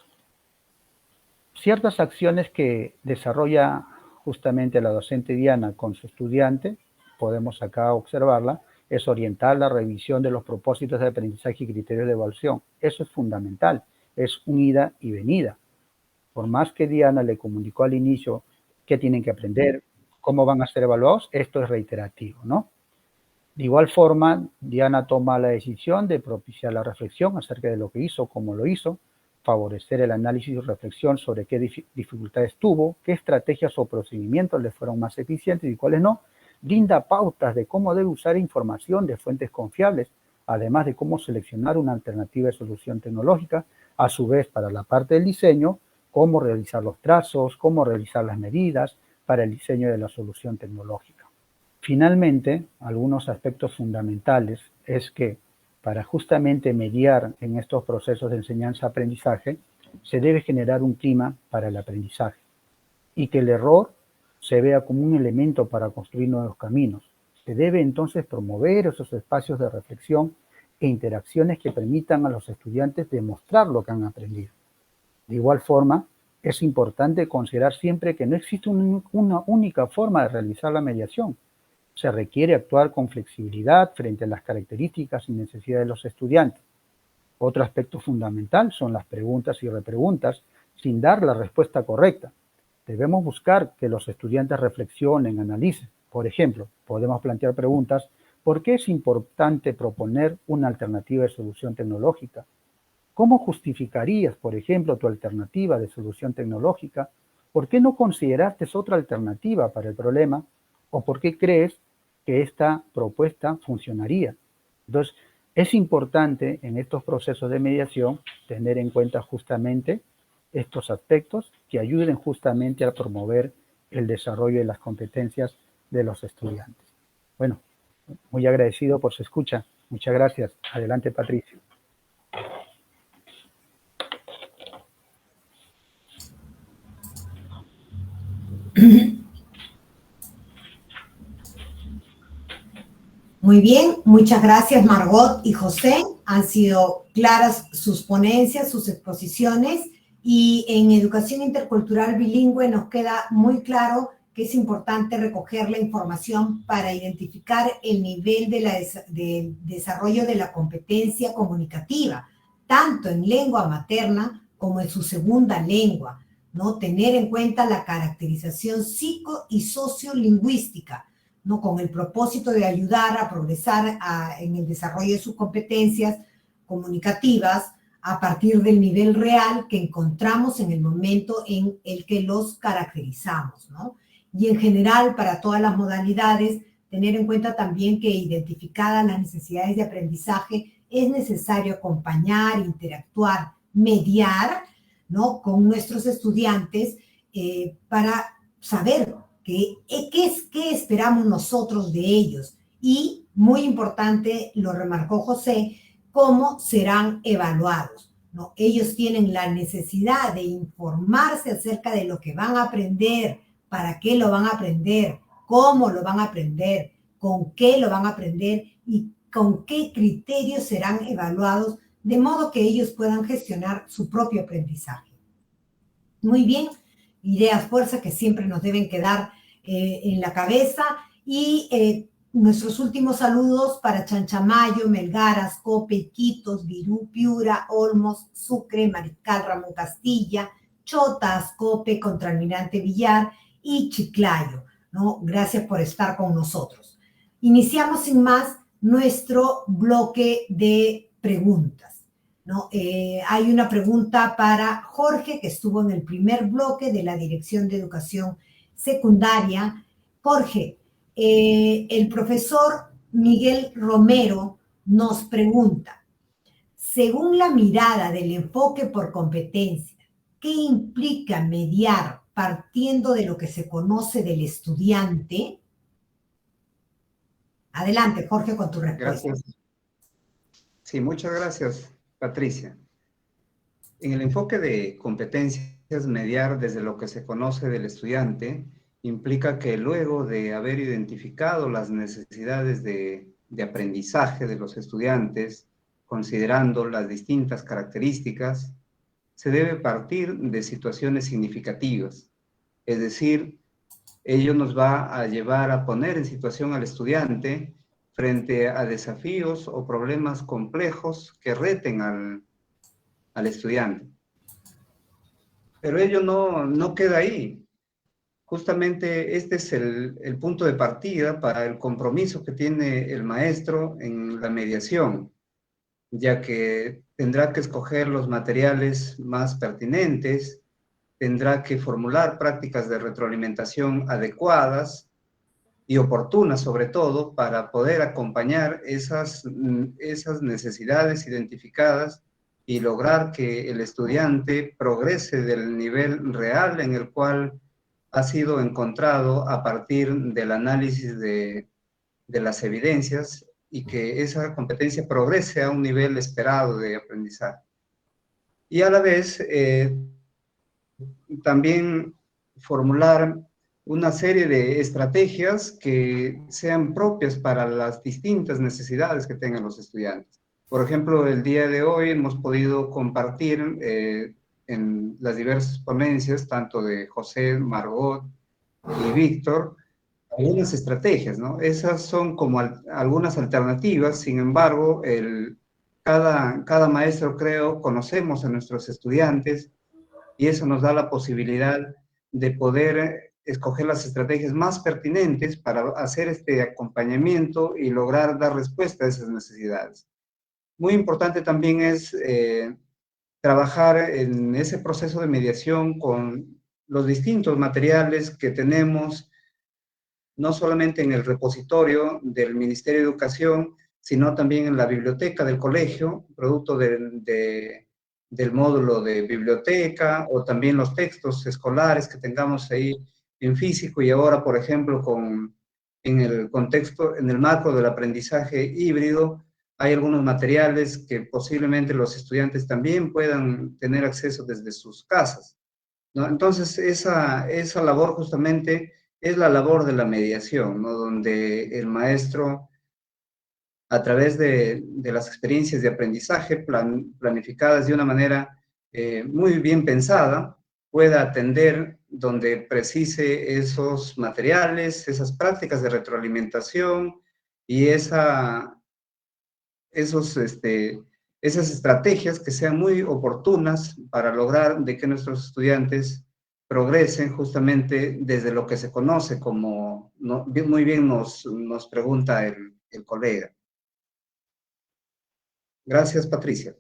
ciertas acciones que desarrolla justamente la docente Diana con su estudiante, podemos acá observarla, es orientar la revisión de los propósitos de aprendizaje y criterios de evaluación. Eso es fundamental, es un ida y venida. Por más que Diana le comunicó al inicio qué tienen que aprender, cómo van a ser evaluados, esto es reiterativo, ¿no? De igual forma, Diana toma la decisión de propiciar la reflexión acerca de lo que hizo, cómo lo hizo, favorecer el análisis y reflexión sobre qué dificultades tuvo, qué estrategias o procedimientos le fueron más eficientes y cuáles no, brinda pautas de cómo debe usar información de fuentes confiables, además de cómo seleccionar una alternativa de solución tecnológica, a su vez para la parte del diseño, cómo realizar los trazos, cómo realizar las medidas para el diseño de la solución tecnológica. Finalmente, algunos aspectos fundamentales es que para justamente mediar en estos procesos de enseñanza-aprendizaje, se debe generar un clima para el aprendizaje y que el error se vea como un elemento para construir nuevos caminos. Se debe entonces promover esos espacios de reflexión e interacciones que permitan a los estudiantes demostrar lo que han aprendido. De igual forma, es importante considerar siempre que no existe una única forma de realizar la mediación. Se requiere actuar con flexibilidad frente a las características y necesidades de los estudiantes. Otro aspecto fundamental son las preguntas y repreguntas sin dar la respuesta correcta. Debemos buscar que los estudiantes reflexionen, analicen. Por ejemplo, podemos plantear preguntas: ¿por qué es importante proponer una alternativa de solución tecnológica? ¿Cómo justificarías, por ejemplo, tu alternativa de solución tecnológica? ¿Por qué no consideraste otra alternativa para el problema? ¿O por qué crees que esta propuesta funcionaría? Entonces, es importante en estos procesos de mediación tener en cuenta justamente estos aspectos que ayuden justamente a promover el desarrollo de las competencias de los estudiantes. Bueno, muy agradecido por su escucha. Muchas gracias. Adelante, Patricio. Muy bien, muchas gracias Margot y José. Han sido claras sus ponencias, sus exposiciones, y en educación intercultural bilingüe nos queda muy claro que es importante recoger la información para identificar el nivel de desarrollo de la competencia comunicativa, tanto en lengua materna como en su segunda lengua, ¿no? Tener en cuenta la caracterización psico- y sociolingüística, ¿no? Con el propósito de ayudar a progresar en el desarrollo de sus competencias comunicativas a partir del nivel real que encontramos en el momento en el que los caracterizamos, ¿no? Y en general, para todas las modalidades, tener en cuenta también que identificadas las necesidades de aprendizaje, es necesario acompañar, interactuar, mediar, ¿no? Con nuestros estudiantes para saber ¿qué esperamos nosotros de ellos? Y, muy importante, lo remarcó José, cómo serán evaluados, ¿no? Ellos tienen la necesidad de informarse acerca de lo que van a aprender, para qué lo van a aprender, cómo lo van a aprender, con qué lo van a aprender y con qué criterios serán evaluados, de modo que ellos puedan gestionar su propio aprendizaje. Muy bien. Ideas fuerza que siempre nos deben quedar en la cabeza. Y nuestros últimos saludos para Chanchamayo, Melgar, Ascope, Iquitos, Virú, Piura, Olmos, Sucre, Mariscal, Ramón Castilla, Chota, Ascope, Contralmirante Villar y Chiclayo, ¿no? Gracias por estar con nosotros. Iniciamos sin más nuestro bloque de preguntas, ¿no? Hay una pregunta para Jorge, que estuvo en el primer bloque de la Dirección de Educación Secundaria. Jorge, el profesor Miguel Romero nos pregunta: según la mirada del enfoque por competencia, ¿qué implica mediar partiendo de lo que se conoce del estudiante? Adelante, Jorge, con tu respuesta. Gracias. Sí, muchas gracias, Patricia. En el enfoque de competencias, mediar desde lo que se conoce del estudiante implica que luego de haber identificado las necesidades de aprendizaje de los estudiantes, considerando las distintas características, se debe partir de situaciones significativas. Es decir, ello nos va a llevar a poner en situación al estudiante frente a desafíos o problemas complejos que reten al estudiante. Pero ello no queda ahí. justamente este es el punto de partida para el compromiso que tiene el maestro en la mediación, ya que tendrá que escoger los materiales más pertinentes, tendrá que formular prácticas de retroalimentación adecuadas y oportunas, sobre todo, para poder acompañar esas necesidades identificadas y lograr que el estudiante progrese del nivel real en el cual ha sido encontrado a partir del análisis de las evidencias y que esa competencia progrese a un nivel esperado de aprendizaje. Y a la vez, también formular una serie de estrategias que sean propias para las distintas necesidades que tengan los estudiantes. Por ejemplo, el día de hoy hemos podido compartir en las diversas ponencias, tanto de José, Margot y Víctor, algunas estrategias, ¿no? Esas son como algunas alternativas, sin embargo, cada maestro, creo, conocemos a nuestros estudiantes y eso nos da la posibilidad de poder escoger las estrategias más pertinentes para hacer este acompañamiento y lograr dar respuesta a esas necesidades. Muy importante también es trabajar en ese proceso de mediación con los distintos materiales que tenemos, no solamente en el repositorio del Ministerio de Educación, sino también en la biblioteca del colegio, producto del módulo de biblioteca, o también los textos escolares que tengamos ahí en físico, y ahora, por ejemplo, en el contexto, en el marco del aprendizaje híbrido, hay algunos materiales que posiblemente los estudiantes también puedan tener acceso desde sus casas, ¿no? Entonces, esa labor justamente es la labor de la mediación, ¿no? Donde el maestro, a través de las experiencias de aprendizaje planificadas de una manera muy bien pensada, pueda atender donde precise esos materiales, esas prácticas de retroalimentación y esas estrategias que sean muy oportunas para lograr de que nuestros estudiantes progresen justamente desde lo que se conoce como, muy bien nos pregunta el colega. Gracias, Patricia.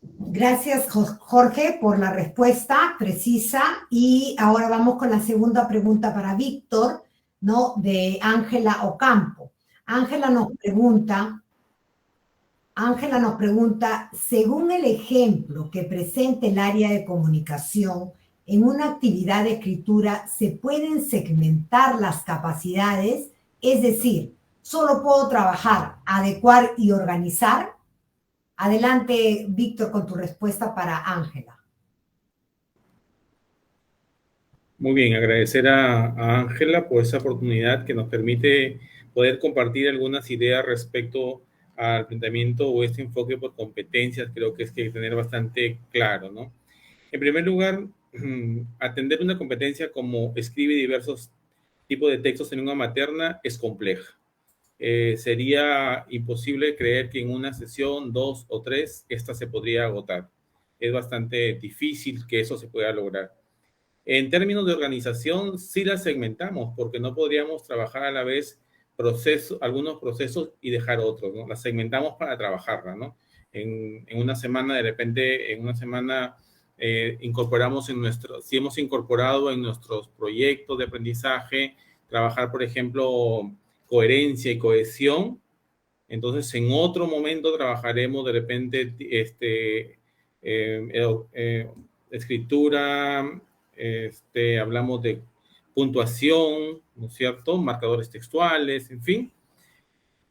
Gracias, Jorge, por la respuesta precisa. Y ahora vamos con la segunda pregunta para Víctor, ¿no? De Ángela Ocampo. Ángela nos pregunta, según el ejemplo que presenta el área de comunicación, en una actividad de escritura se pueden segmentar las capacidades, es decir, solo puedo trabajar, adecuar y organizar. Adelante, Víctor, con tu respuesta para Ángela. Muy bien, agradecer a Ángela por esa oportunidad que nos permite poder compartir algunas ideas respecto al planteamiento o este enfoque por competencias. Creo que es que hay que tener bastante claro, ¿no? En primer lugar, atender una competencia como escribe diversos tipos de textos en lengua materna es compleja. Sería imposible creer que en una sesión, 2 o 3, esta se podría agotar. Es bastante difícil que eso se pueda lograr. En términos de organización, sí la segmentamos, porque no podríamos trabajar a la vez algunos procesos y dejar otros, ¿no? La segmentamos para trabajarla, ¿no? En una semana, de repente, en una semana incorporamos si hemos incorporado en nuestros proyectos de aprendizaje, trabajar, por ejemplo, coherencia y cohesión, entonces en otro momento trabajaremos de repente escritura, hablamos de puntuación, ¿no es cierto? Marcadores textuales, en fin.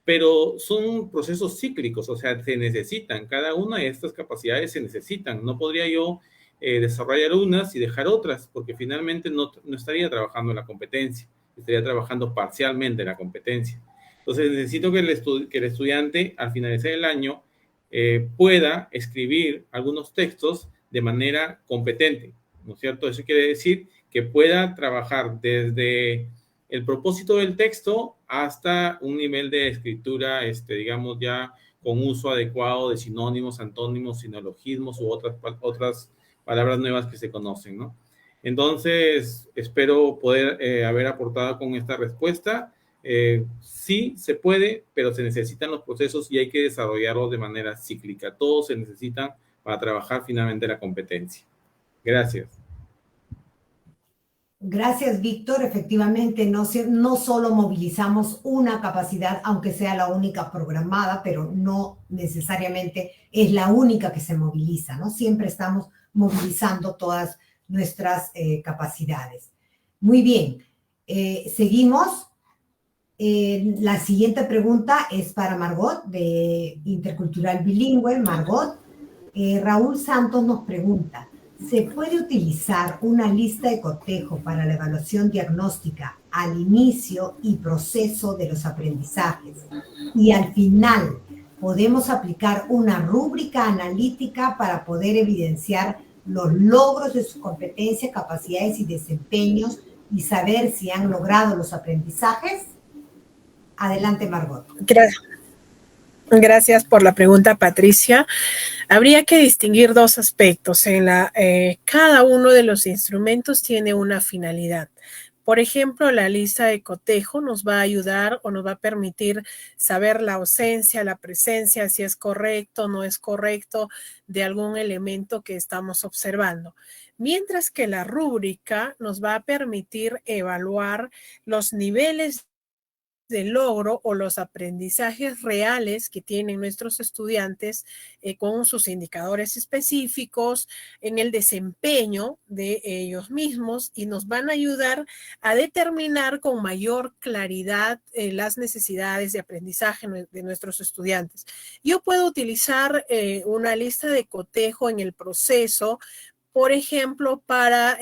Pero son procesos cíclicos, o sea, se necesitan, cada una de estas capacidades se necesitan. No podría yo desarrollar unas y dejar otras, porque finalmente no estaría trabajando en la competencia, estaría trabajando parcialmente en la competencia. Entonces necesito que el estudiante al finalizar el año pueda escribir algunos textos de manera competente, ¿no es cierto? Eso quiere decir que pueda trabajar desde el propósito del texto hasta un nivel de escritura, digamos, ya con uso adecuado de sinónimos, antónimos, sinologismos u otras palabras nuevas que se conocen, ¿no? Entonces, espero poder haber aportado con esta respuesta. Sí, se puede, pero se necesitan los procesos y hay que desarrollarlos de manera cíclica. Todos se necesitan para trabajar finalmente la competencia. Gracias. Gracias, Víctor. Efectivamente, no solo movilizamos una capacidad, aunque sea la única programada, pero no necesariamente es la única que se moviliza, ¿no? Siempre estamos movilizando todas nuestras capacidades. Muy bien, seguimos. La siguiente pregunta es para Margot, de Intercultural Bilingüe. Margot, Raúl Santos nos pregunta, ¿se puede utilizar una lista de cotejo para la evaluación diagnóstica al inicio y proceso de los aprendizajes? Y al final, ¿podemos aplicar una rúbrica analítica para poder evidenciar los logros de sus competencias, capacidades y desempeños y saber si han logrado los aprendizajes? Adelante, Margot. Gracias por la pregunta, Patricia. Habría que distinguir dos aspectos. Cada uno de los instrumentos tiene una finalidad. Por ejemplo, la lista de cotejo nos va a ayudar o nos va a permitir saber la ausencia, la presencia, si es correcto o no es correcto de algún elemento que estamos observando. Mientras que la rúbrica nos va a permitir evaluar los niveles de logro o los aprendizajes reales que tienen nuestros estudiantes con sus indicadores específicos en el desempeño de ellos mismos y nos van a ayudar a determinar con mayor claridad las necesidades de aprendizaje de nuestros estudiantes. Yo puedo utilizar una lista de cotejo en el proceso, por ejemplo, para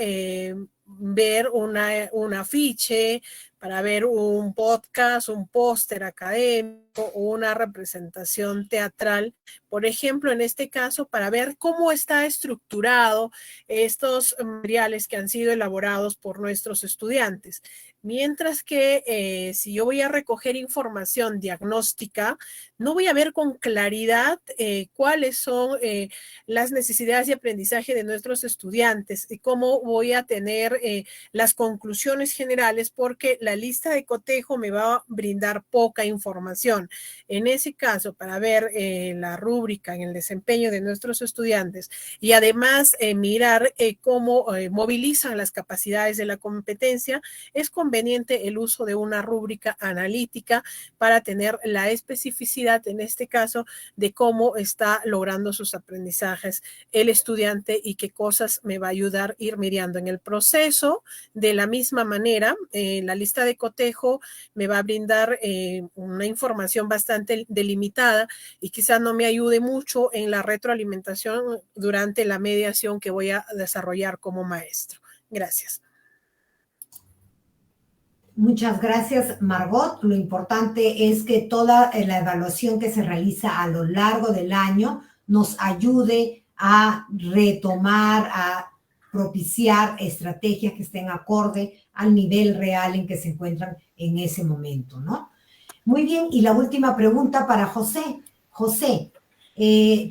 ver un afiche, para ver un podcast, un póster académico o una representación teatral, por ejemplo, en este caso, para ver cómo está estructurado estos materiales que han sido elaborados por nuestros estudiantes. Mientras que si yo voy a recoger información diagnóstica, no voy a ver con claridad cuáles son las necesidades de aprendizaje de nuestros estudiantes y cómo voy a tener las conclusiones generales, porque la lista de cotejo me va a brindar poca información. En ese caso, para ver la rúbrica en el desempeño de nuestros estudiantes y además mirar cómo movilizan las capacidades de la competencia, es conveniente el uso de una rúbrica analítica para tener la especificidad, en este caso, de cómo está logrando sus aprendizajes el estudiante y qué cosas me va a ayudar a ir mirando en el proceso. De la misma manera, la lista de cotejo me va a brindar una información bastante delimitada y quizás no me ayude mucho en la retroalimentación durante la mediación que voy a desarrollar como maestro. Gracias. Muchas gracias, Margot. Lo importante es que toda la evaluación que se realiza a lo largo del año nos ayude a retomar, a propiciar estrategias que estén acorde al nivel real en que se encuentran en ese momento, ¿no? Muy bien, y la última pregunta para José. José,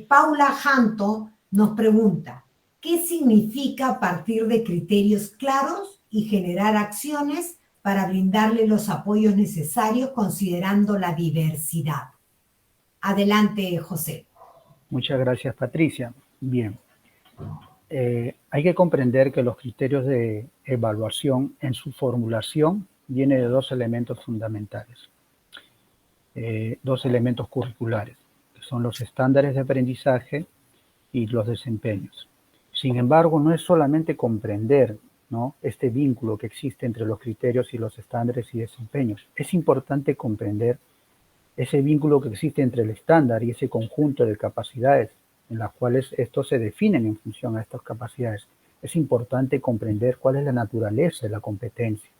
Paula Janto nos pregunta, ¿qué significa partir de criterios claros y generar acciones para brindarle los apoyos necesarios considerando la diversidad? Adelante, José. Muchas gracias, Patricia. Bien. Hay que comprender que los criterios de evaluación en su formulación vienen de dos elementos fundamentales, dos elementos curriculares, que son los estándares de aprendizaje y los desempeños. Sin embargo, no es solamente comprender, ¿no?, este vínculo que existe entre los criterios y los estándares y desempeños. Es importante comprender ese vínculo que existe entre el estándar y ese conjunto de capacidades en las cuales estos se definen en función a estas capacidades. Es importante comprender cuál es la naturaleza de la competencia.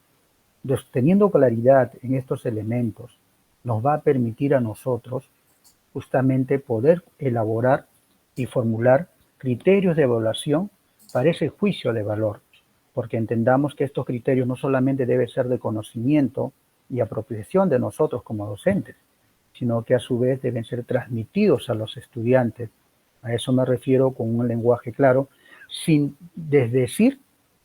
Entonces, teniendo claridad en estos elementos, nos va a permitir a nosotros justamente poder elaborar y formular criterios de evaluación para ese juicio de valor, porque entendamos que estos criterios no solamente deben ser de conocimiento y apropiación de nosotros como docentes, sino que a su vez deben ser transmitidos a los estudiantes. A eso me refiero con un lenguaje claro, sin desdecir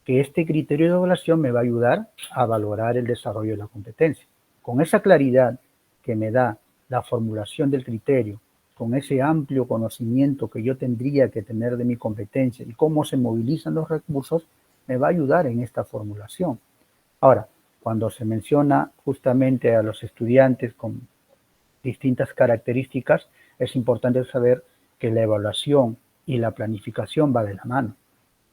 que este criterio de evaluación me va a ayudar a valorar el desarrollo de la competencia. Con esa claridad que me da la formulación del criterio, con ese amplio conocimiento que yo tendría que tener de mi competencia y cómo se movilizan los recursos, me va a ayudar en esta formulación. Ahora, cuando se menciona justamente a los estudiantes con distintas características, es importante saber que la evaluación y la planificación va de la mano.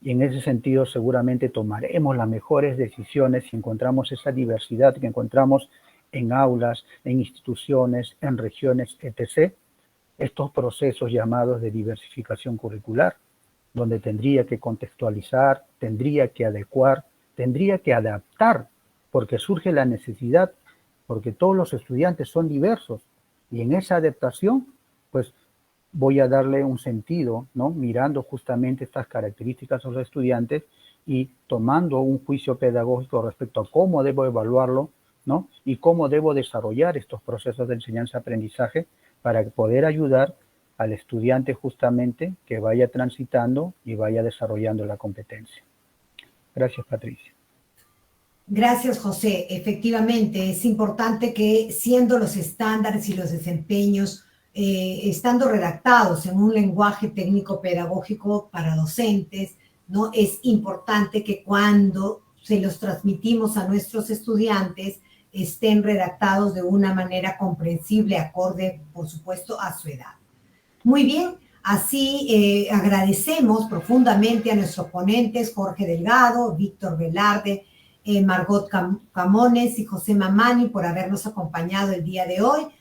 Y en ese sentido seguramente tomaremos las mejores decisiones si encontramos esa diversidad que encontramos en aulas, en instituciones, en regiones, etc. Estos procesos llamados de diversificación curricular, donde tendría que contextualizar, tendría que adecuar, tendría que adaptar, porque surge la necesidad, porque todos los estudiantes son diversos, y en esa adaptación, pues voy a darle un sentido, ¿no? Mirando justamente estas características a los estudiantes y tomando un juicio pedagógico respecto a cómo debo evaluarlo, ¿no? Y cómo debo desarrollar estos procesos de enseñanza-aprendizaje para poder ayudar al estudiante justamente que vaya transitando y vaya desarrollando la competencia. Gracias, Patricia. Gracias, José. Efectivamente, es importante que siendo los estándares y los desempeños, estando redactados en un lenguaje técnico-pedagógico para docentes, ¿no? Es importante que cuando se los transmitimos a nuestros estudiantes estén redactados de una manera comprensible, acorde, por supuesto, a su edad. Muy bien, así agradecemos profundamente a nuestros ponentes Jorge Delgado, Víctor Velarde, Margot Camones y José Mamani por habernos acompañado el día de hoy.